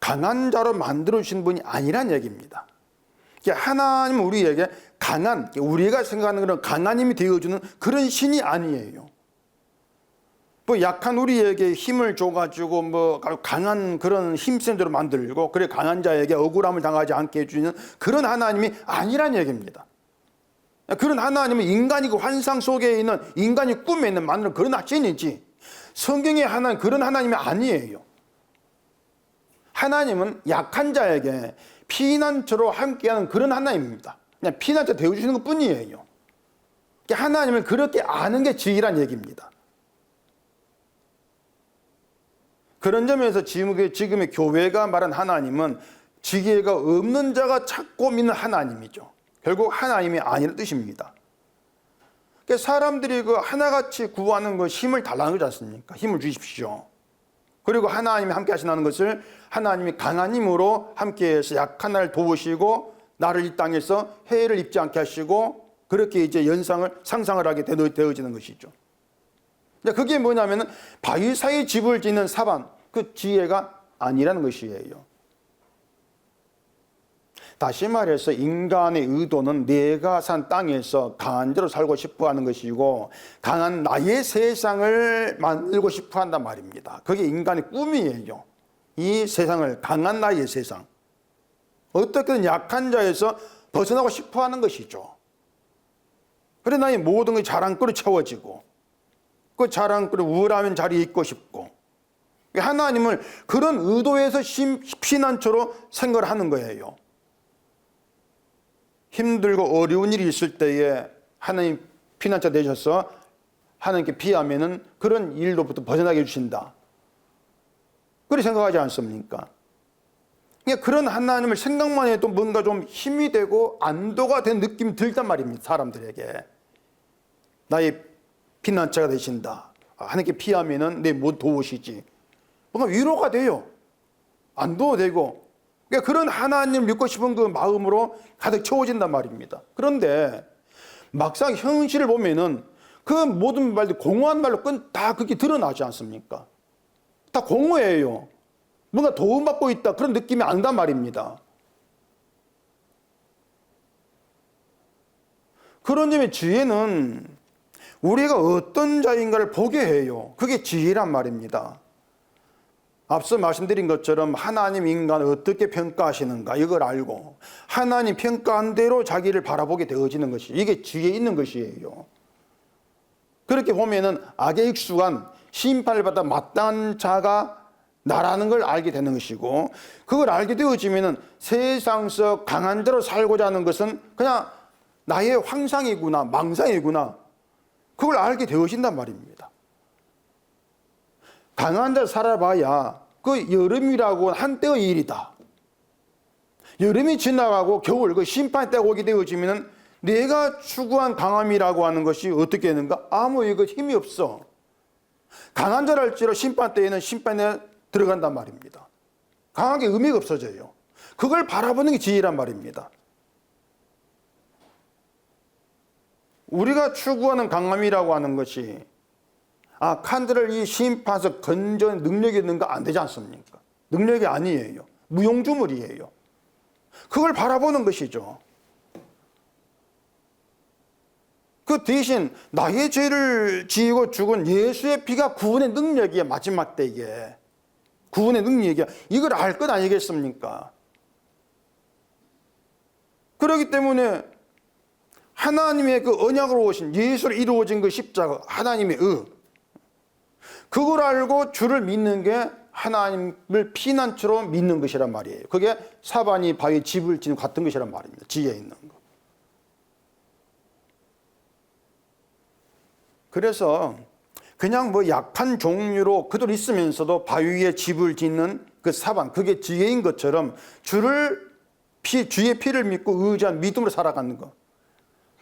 강한 자로 만들어주신 분이 아니란 얘기입니다. 하나님은 우리에게 강한, 우리가 생각하는 그런 강한 힘이 되어주는 그런 신이 아니에요. 뭐 약한 우리에게 힘을 줘가지고 뭐 강한 그런 힘센 대로 만들고, 그래 강한 자에게 억울함을 당하지 않게 해주는 그런 하나님이 아니란 얘기입니다. 그런 하나님은 인간이 그 환상 속에 있는, 인간이 꿈에 있는 만드는 그런 신이지, 성경의 하나님 그런 하나님이 아니에요. 하나님은 약한 자에게 피난처로 함께하는 그런 하나님입니다. 그냥 피난처 되어주시는 것 뿐이에요. 하나님을 그렇게 아는 게 지혜란 얘기입니다. 그런 점에서 지금의 교회가 말한 하나님은 지혜가 없는 자가 찾고 믿는 하나님이죠. 결국 하나님이 아니라는 뜻입니다. 사람들이 그 하나같이 구하는 것, 힘을 달라는 거지 않습니까? 힘을 주십시오. 그리고 하나님이 함께 하신다는 것을 하나님이 강한 힘으로 함께해서 약한 나를 도우시고 나를 이 땅에서 해를 입지 않게 하시고, 그렇게 이제 상상을 하게 되어지는 것이죠. 그게 뭐냐면은 바위 사이에 집을 짓는 사반, 그 지혜가 아니라는 것이에요. 다시 말해서 인간의 의도는 내가 산 땅에서 강한 자로 살고 싶어 하는 것이고, 강한 나의 세상을 만들고 싶어 한단 말입니다. 그게 인간의 꿈이에요. 이 세상을, 강한 나의 세상, 어떻게든 약한 자에서 벗어나고 싶어 하는 것이죠. 그래 나의 모든 것이 자랑거리 채워지고, 그 자랑거리 우월하면 자리에 있고 싶고, 하나님을 그런 의도에서 피난처로 생각을 하는 거예요. 힘들고 어려운 일이 있을 때에 하나님 피난처 되셔서 하나님께 피하면은 그런 일로부터 벗어나게 해주신다, 그렇게 생각하지 않습니까? 그런 하나님을 생각만 해도 뭔가 좀 힘이 되고 안도가 된 느낌이 들단 말입니다. 사람들에게 나의 피난처가 되신다, 하나님께 피하면은 내 못 도우시지, 뭔가 위로가 돼요. 안도가 되고, 그런 하나님을 믿고 싶은 그 마음으로 가득 채워진단 말입니다. 그런데 막상 현실을 보면은 그 모든 말들 공허한 말로 다 그렇게 드러나지 않습니까? 다 공허해요. 뭔가 도움받고 있다, 그런 느낌이 안 난단 말입니다. 그런 점의 지혜는 우리가 어떤 자인가를 보게 해요. 그게 지혜란 말입니다. 앞서 말씀드린 것처럼 하나님 인간을 어떻게 평가하시는가, 이걸 알고 하나님 평가한 대로 자기를 바라보게 되어지는 것이, 이게 지혜 있는 것이에요. 그렇게 보면은 악에 익숙한 심판을 받아 마땅한 자가 나라는 걸 알게 되는 것이고, 그걸 알게 되어지면은 세상에서 강한 자로 살고자 하는 것은 그냥 나의 환상이구나, 망상이구나, 그걸 알게 되어진단 말입니다. 강한 자 살아봐야 그 여름이라고 한때의 일이다. 여름이 지나가고 겨울, 그 심판 때가 오게 되어지면 내가 추구한 강함이라고 하는 것이 어떻게 되는가? 아무 힘이 없어. 강한 자랄지라도 심판 때에는 심판에 들어간단 말입니다. 강한 게 의미가 없어져요. 그걸 바라보는 게 지혜란 말입니다. 우리가 추구하는 강함이라고 하는 것이 칸들을 이 심판에서 건져낸 능력이 있는가? 안 되지 않습니까? 능력이 아니에요. 무용주물이에요. 그걸 바라보는 것이죠. 그 대신 나의 죄를 지고 죽은 예수의 피가 구원의 능력이야. 마지막 때에 구원의 능력이야. 이걸 알 것 아니겠습니까? 그렇기 때문에 하나님의 그 언약으로 오신 예수로 이루어진 그 십자가, 하나님의 그걸 알고 주를 믿는 게 하나님을 피난처로 믿는 것이란 말이에요. 그게 사반이 바위에 집을 짓는 같은 것이란 말입니다. 지혜 있는 거. 그래서 그냥 약한 종류로 그대로 있으면서도 바위에 집을 짓는 그 사반, 그게 지혜인 것처럼 주의 피를 믿고 의지한 믿음으로 살아가는 거.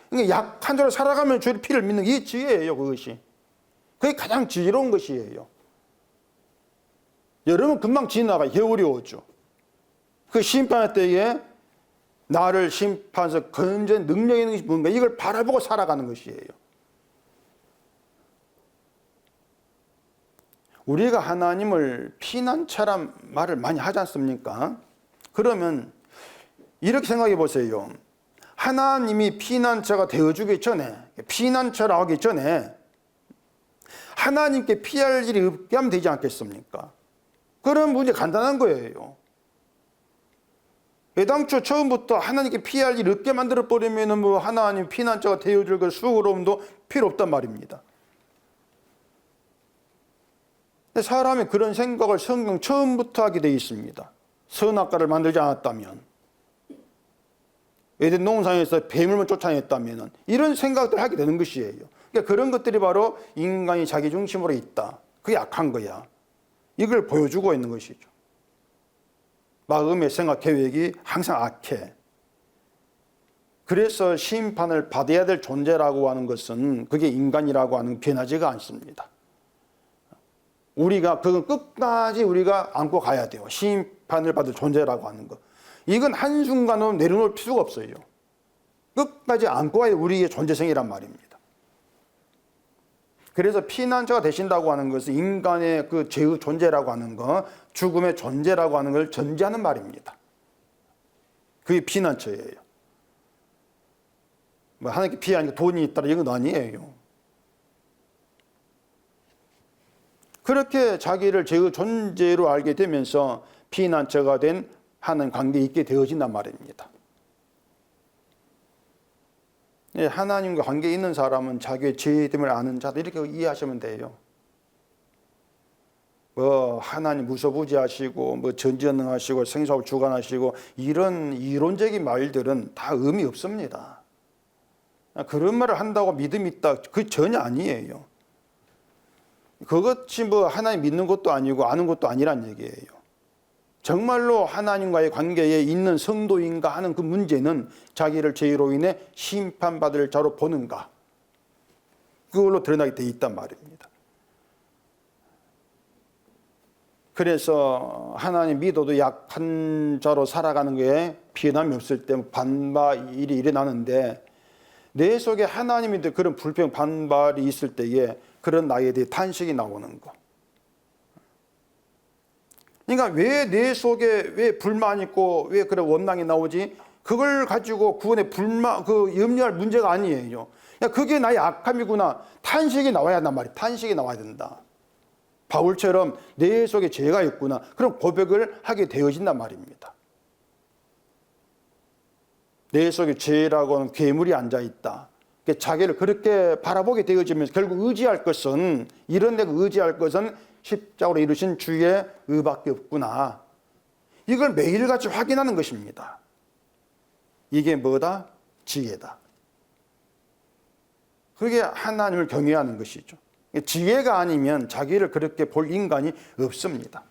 그러니까 약한 자로 살아가면 주의 피를 믿는 게 지혜예요. 그것이. 그게 가장 지혜로운 것이에요. 여름은 금방 지나가, 겨울이 오죠. 그 심판의 때에 나를 심판해서 건져낸 능력이 있는 것이 뭔가, 이걸 바라보고 살아가는 것이에요. 우리가 하나님을 피난처란 말을 많이 하지 않습니까? 그러면 이렇게 생각해 보세요. 하나님이 피난처가 되어주기 전에, 피난처라 하기 전에 하나님께 피할 일이 없게 하면 되지 않겠습니까? 그런 문제 간단한 거예요. 애당초 처음부터 하나님께 피할 일이 없게 만들어버리면 뭐 하나님 피난자가 되어줄 그 수고로움도 필요 없단 말입니다. 사람이 그런 생각을 성경 처음부터 하게 되어 있습니다. 선악과를 만들지 않았다면, 에덴 동산에서 뱀을 쫓아냈다면 이런 생각들을 하게 되는 것이에요. 그러니까 그런 것들이 바로 인간이 자기 중심으로 있다. 그게 악한 거야. 이걸 보여주고 있는 것이죠. 마음의 생각, 계획이 항상 악해. 그래서 심판을 받아야 될 존재라고 하는 것은 그게 인간이라고 하는 변하지가 않습니다. 우리가 그건 끝까지 우리가 안고 가야 돼요. 심판을 받을 존재라고 하는 것. 이건 한순간으로 내려놓을 필요가 없어요. 끝까지 안고 가야 우리의 존재성이란 말입니다. 그래서 피난자가 되신다고 하는 것은 인간의 그 죄의 존재라고 하는 것, 죽음의 존재라고 하는 걸 전제하는 말입니다. 그게 피난처예요. 뭐 하나님께 피하니까 돈이 있다라 이건 아니에요. 그렇게 자기를 죄의 존재로 알게 되면서 피난처가 된 하나님 관계에 있게 되어진단 말입니다. 하나님과 관계에 있는 사람은 자기의 죄됨을 아는 자다 이렇게 이해하시면 돼요. 뭐 하나님 무소부지하시고 뭐 전지전능하시고 생사를 주관하시고 이런 이론적인 말들은 다 의미 없습니다. 그런 말을 한다고 믿음이 있다 그 전혀 아니에요. 그것이 뭐 하나님 믿는 것도 아니고 아는 것도 아니란 얘기예요. 정말로 하나님과의 관계에 있는 성도인가 하는 그 문제는 자기를 죄로 인해 심판받을 자로 보는가, 그걸로 드러나게 돼 있단 말입니다. 그래서 하나님 믿어도 약한 자로 살아가는 게 변함이 없을 때 반발이 일어나는데, 내 속에 하나님이 그런 불평 반발이 있을 때에 그런 나에 대해 탄식이 나오는 거. 그러니까 왜 내 속에 왜 불만 있고 왜 그런 원망이 나오지? 그걸 가지고 구원의 불만, 염려할 문제가 아니에요. 그게 나의 악함이구나. 탄식이 나와야 한단 말이에요. 탄식이 나와야 된다. 바울처럼 내 속에 죄가 있구나. 그런 고백을 하게 되어진단 말입니다. 내 속에 죄라고 하는 괴물이 앉아있다. 자기를 그렇게 바라보게 되어지면서 결국 의지할 것은, 이런 데가 의지할 것은 십자가로 이루신 주의 의밖에 없구나. 이걸 매일같이 확인하는 것입니다. 이게 뭐다? 지혜다. 그게 하나님을 경외하는 것이죠. 지혜가 아니면 자기를 그렇게 볼 인간이 없습니다.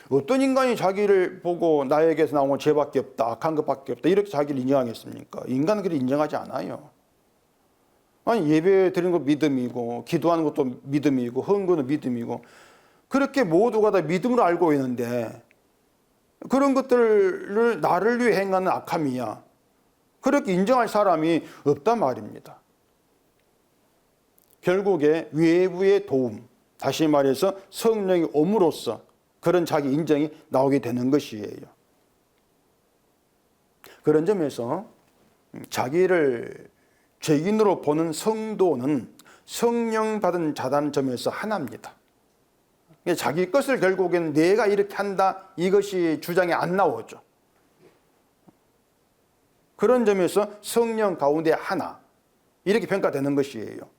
어떤 인간이 자기를 보고 나에게서 나온 건 죄밖에 없다, 악한 것밖에 없다 이렇게 자기를 인정하겠습니까? 인간은 그렇게 인정하지 않아요. 아니 예배 드리는 것 믿음이고 기도하는 것도 믿음이고 헌금도 믿음이고 그렇게 모두가 다 믿음으로 알고 있는데 그런 것들을 나를 위해 행하는 악함이야. 그렇게 인정할 사람이 없단 말입니다. 결국에 외부의 도움, 다시 말해서 성령이 옴으로써 그런 자기 인정이 나오게 되는 것이에요. 그런 점에서 자기를 죄인으로 보는 성도는 성령 받은 자다는 점에서 하나입니다. 자기 것을 결국엔 내가 이렇게 한다 이것이 주장이 안 나오죠. 그런 점에서 성령 가운데 하나 이렇게 평가되는 것이에요.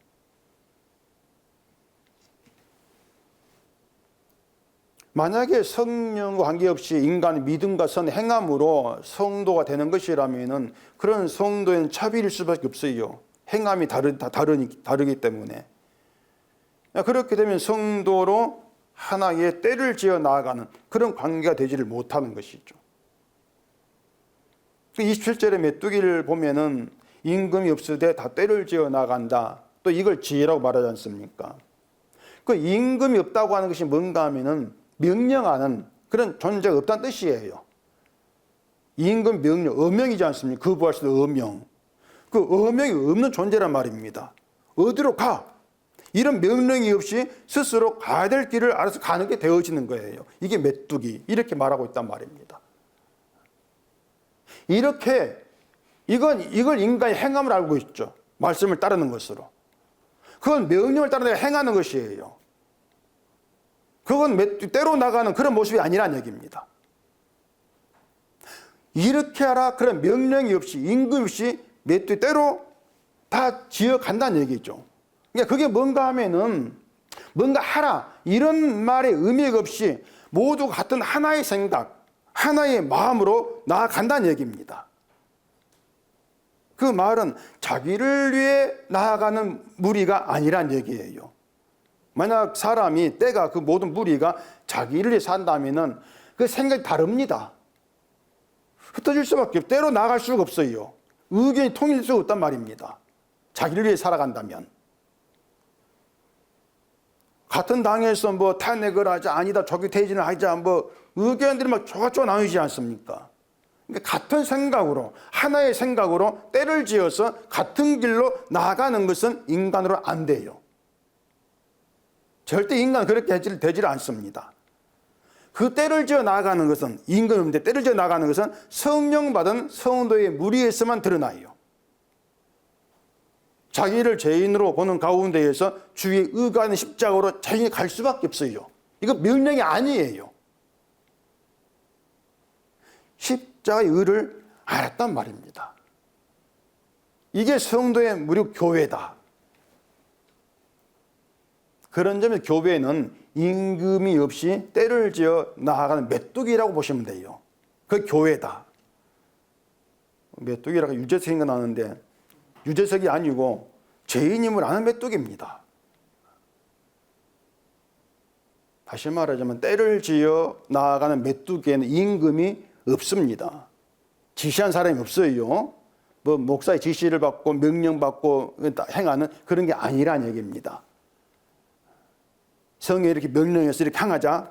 만약에 성령과 관계없이 인간의 믿음과 선 행함으로 성도가 되는 것이라면 그런 성도에는 차별일 수밖에 없어요. 행함이 다르기 때문에. 그렇게 되면 성도로 하나의 때를 지어 나아가는 그런 관계가 되지를 못하는 것이죠. 27절의 메뚜기를 보면은 임금이 없으되 다 때를 지어 나간다. 또 이걸 지혜라고 말하지 않습니까? 그 임금이 없다고 하는 것이 뭔가 하면은 명령하는 그런 존재가 없다는 뜻이에요. 임금 명령, 어명이지 않습니까? 거부할 수도 어명. 그 어명이 없는 존재란 말입니다. 어디로 가? 이런 명령이 없이 스스로 가야 될 길을 알아서 가는 게 되어지는 거예요. 이게 메뚜기, 이렇게 말하고 있단 말입니다. 이렇게 이걸 인간의 행함을 알고 있죠. 말씀을 따르는 것으로. 그건 명령을 따라 내가 행하는 것이에요. 그건 때로 나가는 그런 모습이 아니란 얘기입니다. 이렇게 하라 그런 명령이 없이 임금 없이 때로 다 지어간다는 얘기죠. 그러니까 그게 뭔가 하면은 뭔가 하라 이런 말의 의미가 없이 모두 같은 하나의 생각, 하나의 마음으로 나아간다는 얘기입니다. 그 말은 자기를 위해 나아가는 무리가 아니란 얘기예요. 만약 사람이 때가 그 모든 무리가 자기를 위해 산다면은 그 생각이 다릅니다. 흩어질 수밖에 없어요. 때로 나아갈 수가 없어요. 의견이 통일 수가 없단 말입니다. 자기를 위해 살아간다면. 같은 당에서 뭐 탄핵을 하자, 아니다, 조기 퇴진을 하자, 뭐 의견들이 막 조각조각 나누지 않습니까? 그러니까 같은 생각으로, 하나의 생각으로 때를 지어서 같은 길로 나아가는 것은 인간으로 안 돼요. 절대 인간은 그렇게 되질 않습니다. 그 때를 지어 나아가는 것은 임금 없는데 때를 지어 나아가는 것은 성령 받은 성도의 무리에서만 드러나요. 자기를 죄인으로 보는 가운데에서 주의 의가 있는 십자가로 자신이 갈 수밖에 없어요. 이거 명령이 아니에요. 십자가의 의를 알았단 말입니다. 이게 성도의 무료 교회다. 그런 점에서 교회는 임금이 없이 때를 지어 나아가는 메뚜기라고 보시면 돼요. 그 교회다. 메뚜기라고 유재석인가 나는데 유재석이 아니고 죄인임을 아는 메뚜기입니다. 다시 말하자면 때를 지어 나아가는 메뚜기에는 임금이 없습니다. 지시한 사람이 없어요. 뭐 목사의 지시를 받고 명령받고 행하는 그런 게 아니란 얘기입니다. 성에 이렇게 명령해서 이렇게 행하자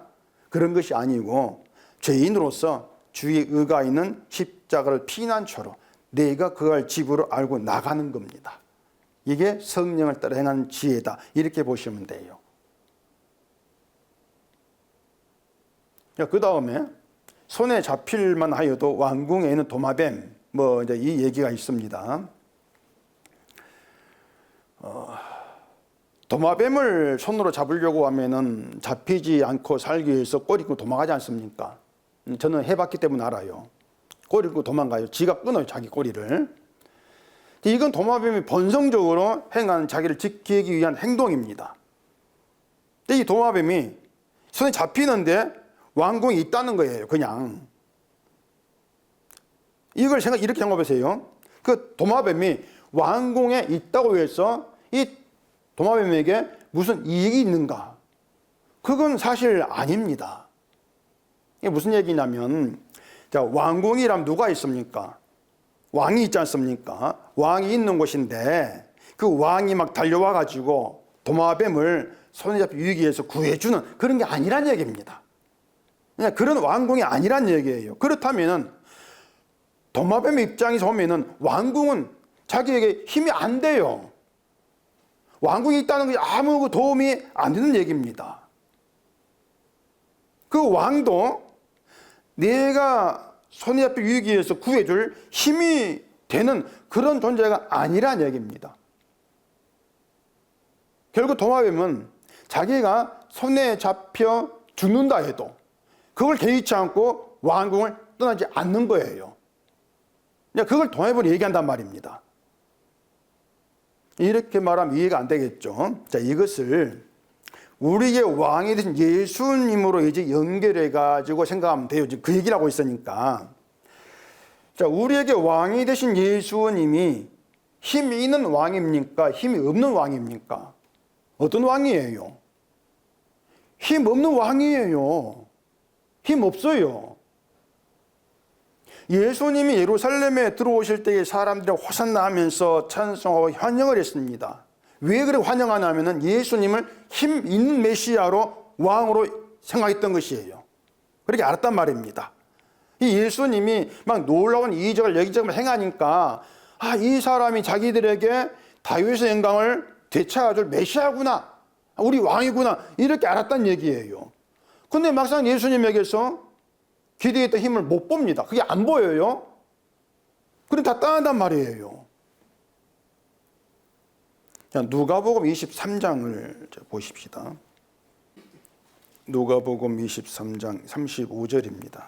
그런 것이 아니고 죄인으로서 주의 의가 있는 십자가를 피난처로 내가 그걸 집으로 알고 나가는 겁니다. 이게 성령을 따라 행하는 지혜다. 이렇게 보시면 돼요. 그 다음에 손에 잡힐만 하여도 왕궁에 있는 도마뱀 뭐 이제 이 얘기가 있습니다. 도마뱀을 손으로 잡으려고 하면은 잡히지 않고 살기 위해서 꼬리 끊고 도망가지 않습니까? 저는 해봤기 때문에 알아요. 꼬리 끊고 도망가요. 지가 끊어요, 자기 꼬리를. 이건 도마뱀이 본성적으로 행하는 자기를 지키기 위한 행동입니다. 근데 이 도마뱀이 손에 잡히는데 왕궁이 있다는 거예요, 그냥. 이걸 이렇게 생각해보세요. 그 도마뱀이 왕궁에 있다고 해서 이 도마뱀에게 무슨 이익이 있는가? 그건 사실 아닙니다. 이게 무슨 얘기냐면, 자, 왕궁이라면 누가 있습니까? 왕이 있지 않습니까? 왕이 있는 곳인데 그 왕이 막 달려와가지고 도마뱀을 손에 잡혀 유기해서 구해주는 그런 게 아니란 얘기입니다. 그냥 그런 왕궁이 아니란 얘기예요. 그렇다면은 도마뱀의 입장에서 보면은 왕궁은 자기에게 힘이 안 돼요. 왕궁이 있다는 것이 아무 도움이 안 되는 얘기입니다. 그 왕도 내가 손에 잡혀 유기해서 구해줄 힘이 되는 그런 존재가 아니란 얘기입니다. 결국 도마뱀은 자기가 손에 잡혀 죽는다 해도 그걸 개의치 않고 왕궁을 떠나지 않는 거예요. 그걸 도마뱀이 얘기한단 말입니다. 이렇게 말하면 이해가 안 되겠죠. 자, 이것을 우리의 왕이 되신 예수님으로 이제 연결해가지고 생각하면 돼요. 지금 그 얘기를 하고 있으니까. 자, 우리에게 왕이 되신 예수님이 힘이 있는 왕입니까? 힘이 없는 왕입니까? 어떤 왕이에요? 힘 없는 왕이에요. 힘 없어요. 예수님이 예루살렘에 들어오실 때에 사람들이 호산나 하면서 찬송하고 환영을 했습니다. 왜 그렇게 환영하냐면 예수님을 힘 있는 메시아로 왕으로 생각했던 것이에요. 그렇게 알았단 말입니다. 이 예수님이 막 놀라운 이적을 여기저기 행하니까 이 사람이 자기들에게 다윗의 영광을 되찾아줄 메시아구나, 우리 왕이구나, 이렇게 알았단 얘기예요. 근데 막상 예수님에게서 기대했던 힘을 못 봅니다. 그게 안 보여요. 그럼 다 떠난단 말이에요. 누가복음 23장을 보십시다. 누가복음 23장 35절입니다.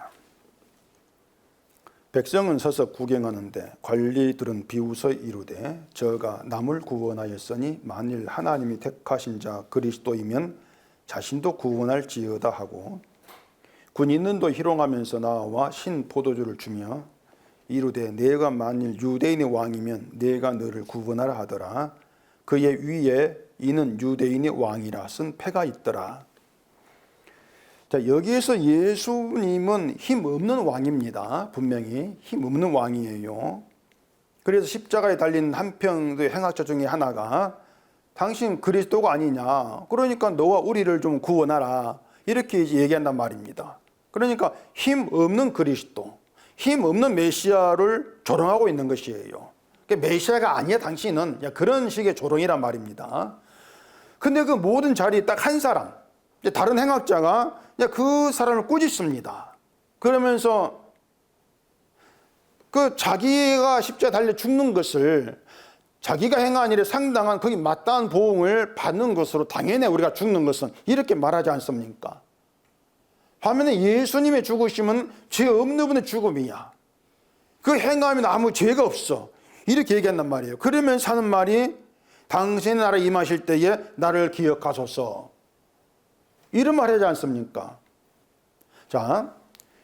백성은 서서 구경하는데 관리들은 비웃어 이르되 저가 남을 구원하였으니 만일 하나님이 택하신 자 그리스도이면 자신도 구원할지어다 하고 군인들도 희롱하면서 나와 신 포도주를 주며 이르되 내가 만일 유대인의 왕이면 내가 너를 구원하라 하더라. 그의 위에 이는 유대인의 왕이라 쓴 패가 있더라. 자, 여기에서 예수님은 힘없는 왕입니다. 분명히 힘없는 왕이에요. 그래서 십자가에 달린 한평의 행악자 중에 하나가 당신 그리스도가 아니냐, 그러니까 너와 우리를 좀 구원하라, 이렇게 얘기한단 말입니다. 그러니까 힘없는 그리스도, 힘없는 메시아를 조롱하고 있는 것이에요. 메시아가 아니야 당신은, 그런 식의 조롱이란 말입니다. 근데 그 모든 자리에 딱 한 사람, 다른 행악자가 그 사람을 꾸짖습니다. 그러면서 그 자기가 십자가에 달려 죽는 것을 자기가 행한 일에 상당한 거기 마땅한 보응을 받는 것으로 당연히 우리가 죽는 것은 이렇게 말하지 않습니까? 반면에 예수님의 죽으심은 죄 없는 분의 죽음이야. 그 행함에는 아무 죄가 없어, 이렇게 얘기한단 말이에요. 그러면서 하는 말이 당신의 나라에 임하실 때에 나를 기억하소서, 이런 말 하지 않습니까? 자,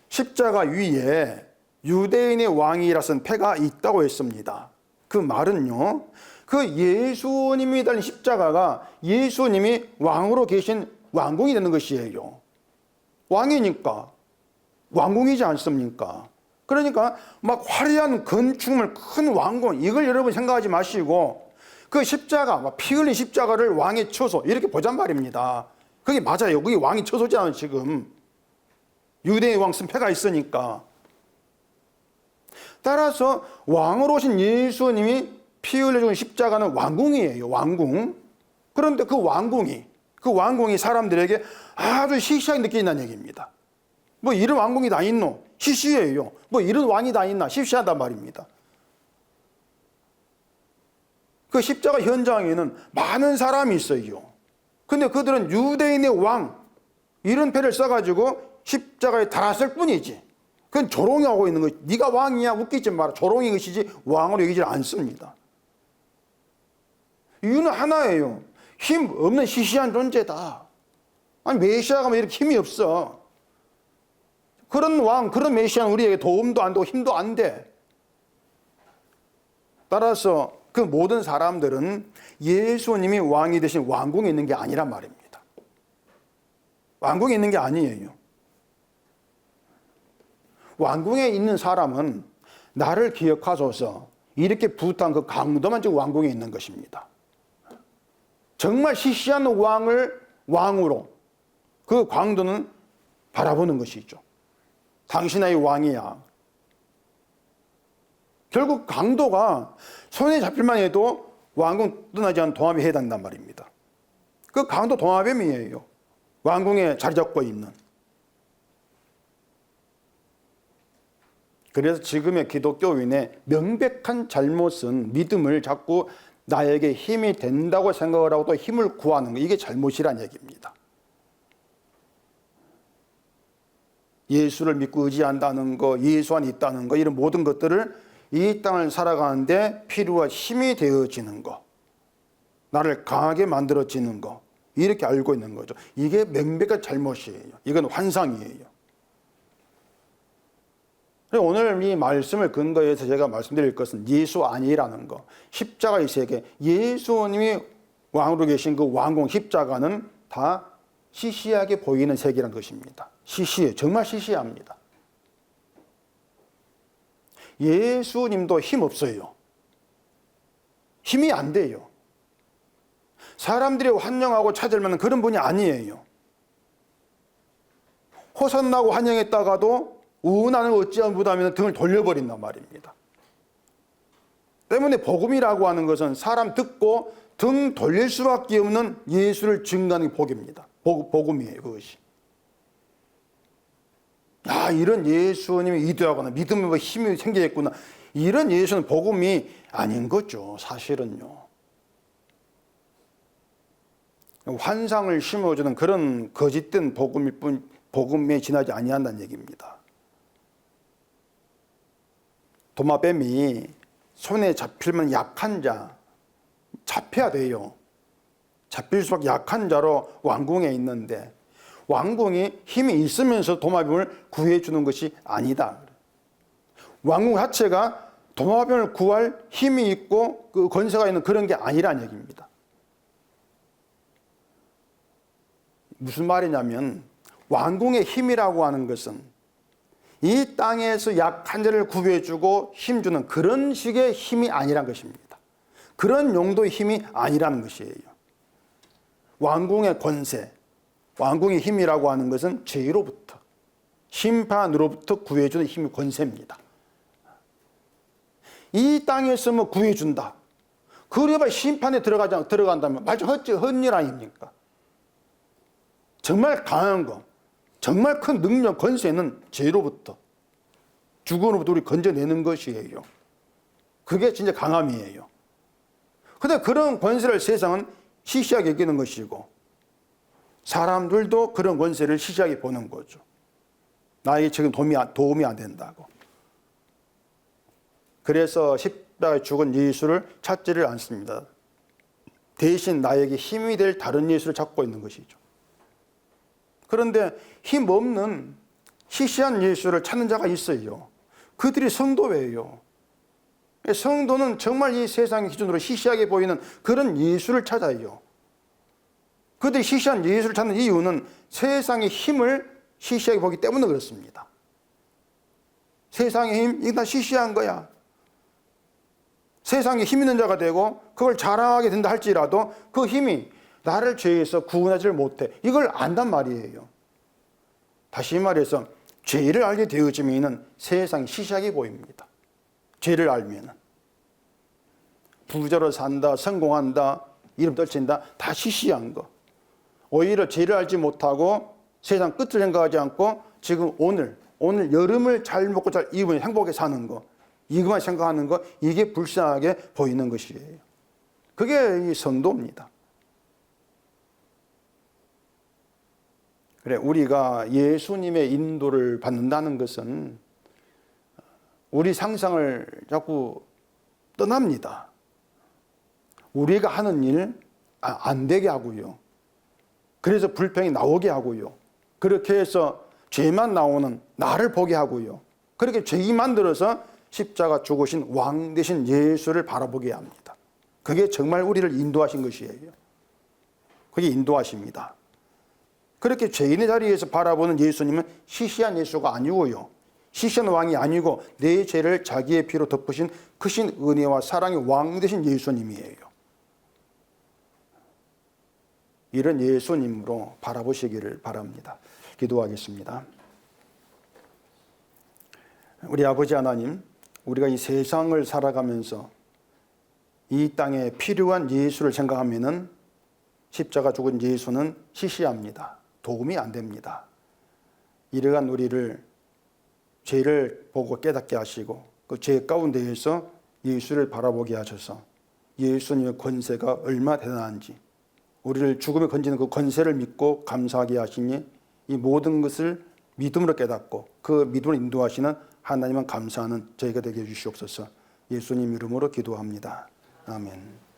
십자가 위에 유대인의 왕이라 쓴 패가 있다고 했습니다. 그 말은요, 그 예수님이 달린 십자가가 예수님이 왕으로 계신 왕궁이 되는 것이에요. 왕이니까 왕궁이지 않습니까? 그러니까 막 화려한 건축물, 큰 왕궁, 이걸 여러분 생각하지 마시고 그 십자가, 피 흘린 십자가를 왕의 처소, 이렇게 보잔 말입니다. 그게 맞아요. 그게 왕의 처소잖아요. 지금 유대의 왕 쓴 패가 있으니까. 따라서 왕으로 오신 예수님이 피 흘려 죽은 십자가는 왕궁이에요. 왕궁. 그런데 그 왕궁이 사람들에게 아주 시시하게 느껴진다는 얘기입니다. 뭐 이런 왕궁이 다 있노? 시시해요. 뭐 이런 왕이 다 있나? 시시하단 말입니다. 그 십자가 현장에는 많은 사람이 있어요. 근데 그들은 유대인의 왕, 이런 패를 써가지고 십자가에 달았을 뿐이지, 그건 조롱하고 있는 거지. 네가 왕이야, 웃기지 마라, 조롱인 것이지 왕으로 여기지 않습니다. 이유는 하나예요. 힘 없는 시시한 존재다. 아니, 메시아가 왜 이렇게 힘이 없어? 그런 왕, 그런 메시아는 우리에게 도움도 안 되고 힘도 안 돼. 따라서 그 모든 사람들은 예수님이 왕이 되신 왕궁에 있는 게 아니란 말입니다. 왕궁에 있는 게 아니에요. 왕궁에 있는 사람은 나를 기억하소서, 이렇게 부탁한 그 강도만 지금 왕궁에 있는 것입니다. 정말 시시한 왕을 왕으로 그 강도는 바라보는 것이죠. 당신의 왕이야. 결국 강도가 손에 잡힐만 해도 왕궁 떠나지 않은 동합에 해당한단 말입니다. 그 강도 동합뱀이에요. 왕궁에 자리 잡고 있는. 그래서 지금의 기독교인의 명백한 잘못은 믿음을 자꾸 나에게 힘이 된다고 생각을 하고 또 힘을 구하는 거, 이게 잘못이란 얘기입니다. 예수를 믿고 의지한다는 거, 예수 안에 있다는 거, 이런 모든 것들을 이 땅을 살아가는데 필요한 힘이 되어지는 거, 나를 강하게 만들어지는 거, 이렇게 알고 있는 거죠. 이게 명백한 잘못이에요. 이건 환상이에요. 오늘 이 말씀을 근거해서 제가 말씀드릴 것은 예수 아니라는 거, 십자가의 세계, 예수님이 왕으로 계신 그 왕궁 십자가는 다 시시하게 보이는 세계라는 것입니다. 시시해, 정말 시시합니다. 예수님도 힘 없어요. 힘이 안 돼요. 사람들이 환영하고 찾을 만한 그런 분이 아니에요. 호산나고 환영했다가도 우나는 어찌한 부담이면 등을 돌려버린단 말입니다. 때문에 복음이라고 하는 것은 사람 듣고 등 돌릴 수밖에 없는 예수를 증거하는 게 복입니다. 복음이에요, 그것이. 야, 이런 예수님이 이도하거나 믿음에 힘이 생기겠구나, 이런 예수는 복음이 아닌 거죠, 사실은요. 환상을 심어주는 그런 거짓된 복음일 뿐, 복음에 지나지 아니한다는 얘기입니다. 도마뱀이 손에 잡히면 약한 자, 잡혀야 돼요. 잡힐 수밖에 약한 자로 왕궁에 있는데 왕궁이 힘이 있으면서 도마뱀을 구해주는 것이 아니다. 왕궁 자체가 도마뱀을 구할 힘이 있고 그 권세가 있는 그런 게 아니라는 얘기입니다. 무슨 말이냐면 왕궁의 힘이라고 하는 것은 이 땅에서 약한 자를 구해주고 힘주는 그런 식의 힘이 아니란 것입니다. 그런 용도의 힘이 아니라는 것이에요. 왕궁의 권세, 왕궁의 힘이라고 하는 것은 죄로부터, 심판으로부터 구해주는 힘이 권세입니다. 이 땅에서 뭐 구해준다. 그래봐 심판에 들어간다면 말좀 헛일 아닙니까? 정말 강한 거, 정말 큰 능력, 권세는 죄로부터, 죽음으로부터 우리 건져내는 것이에요. 그게 진짜 강함이에요. 그런데 그런 권세를 세상은 시시하게 여기는 것이고 사람들도 그런 권세를 시시하게 보는 거죠. 나에게 지금 도움이 안 된다고. 그래서 십자가에 죽은 예수를 찾지를 않습니다. 대신 나에게 힘이 될 다른 예수를 찾고 있는 것이죠. 그런데 힘없는 시시한 예수를 찾는 자가 있어요. 그들이 성도예요. 성도는 정말 이 세상의 기준으로 시시하게 보이는 그런 예수를 찾아요. 그들이 시시한 예수를 찾는 이유는 세상의 힘을 시시하게 보기 때문에 그렇습니다. 세상의 힘, 이게 다 시시한 거야. 세상에 힘 있는 자가 되고 그걸 자랑하게 된다 할지라도 그 힘이 나를 죄에서 구원하지를 못해. 이걸 안단 말이에요. 다시 말해서 죄를 알게 되어지면 세상이 시시하게 보입니다. 죄를 알면 부자로 산다, 성공한다, 이름 떨친다, 다 시시한 거. 오히려 죄를 알지 못하고 세상 끝을 생각하지 않고 지금 오늘 여름을 잘 먹고 잘 입으면 행복하게 사는 거, 이것만 생각하는 거, 이게 불쌍하게 보이는 것이에요. 그게 이 성도입니다. 그래, 우리가 예수님의 인도를 받는다는 것은 우리 상상을 자꾸 떠납니다. 우리가 하는 일 안 되게 하고요. 그래서 불평이 나오게 하고요. 그렇게 해서 죄만 나오는 나를 보게 하고요. 그렇게 죄이 만들어서 십자가 죽으신 왕 되신 예수를 바라보게 합니다. 그게 정말 우리를 인도하신 것이에요. 그게 인도하십니다. 그렇게 죄인의 자리에서 바라보는 예수님은 시시한 예수가 아니고요. 시시한 왕이 아니고 내 죄를 자기의 피로 덮으신 크신 은혜와 사랑의 왕 되신 예수님이에요. 이런 예수님으로 바라보시기를 바랍니다. 기도하겠습니다. 우리 아버지 하나님, 우리가 이 세상을 살아가면서 이 땅에 필요한 예수를 생각하면은 십자가 죽은 예수는 시시합니다. 도움이 안 됩니다. 이러한 우리를 죄를 보고 깨닫게 하시고 그 죄 가운데에서 예수를 바라보게 하셔서 예수님의 권세가 얼마나 대단한지 우리를 죽음에 건지는 그 권세를 믿고 감사하게 하시니 이 모든 것을 믿음으로 깨닫고 그 믿음으로 인도하시는 하나님만 감사하는 저희가 되게 해주시옵소서. 예수님 이름으로 기도합니다. 아멘.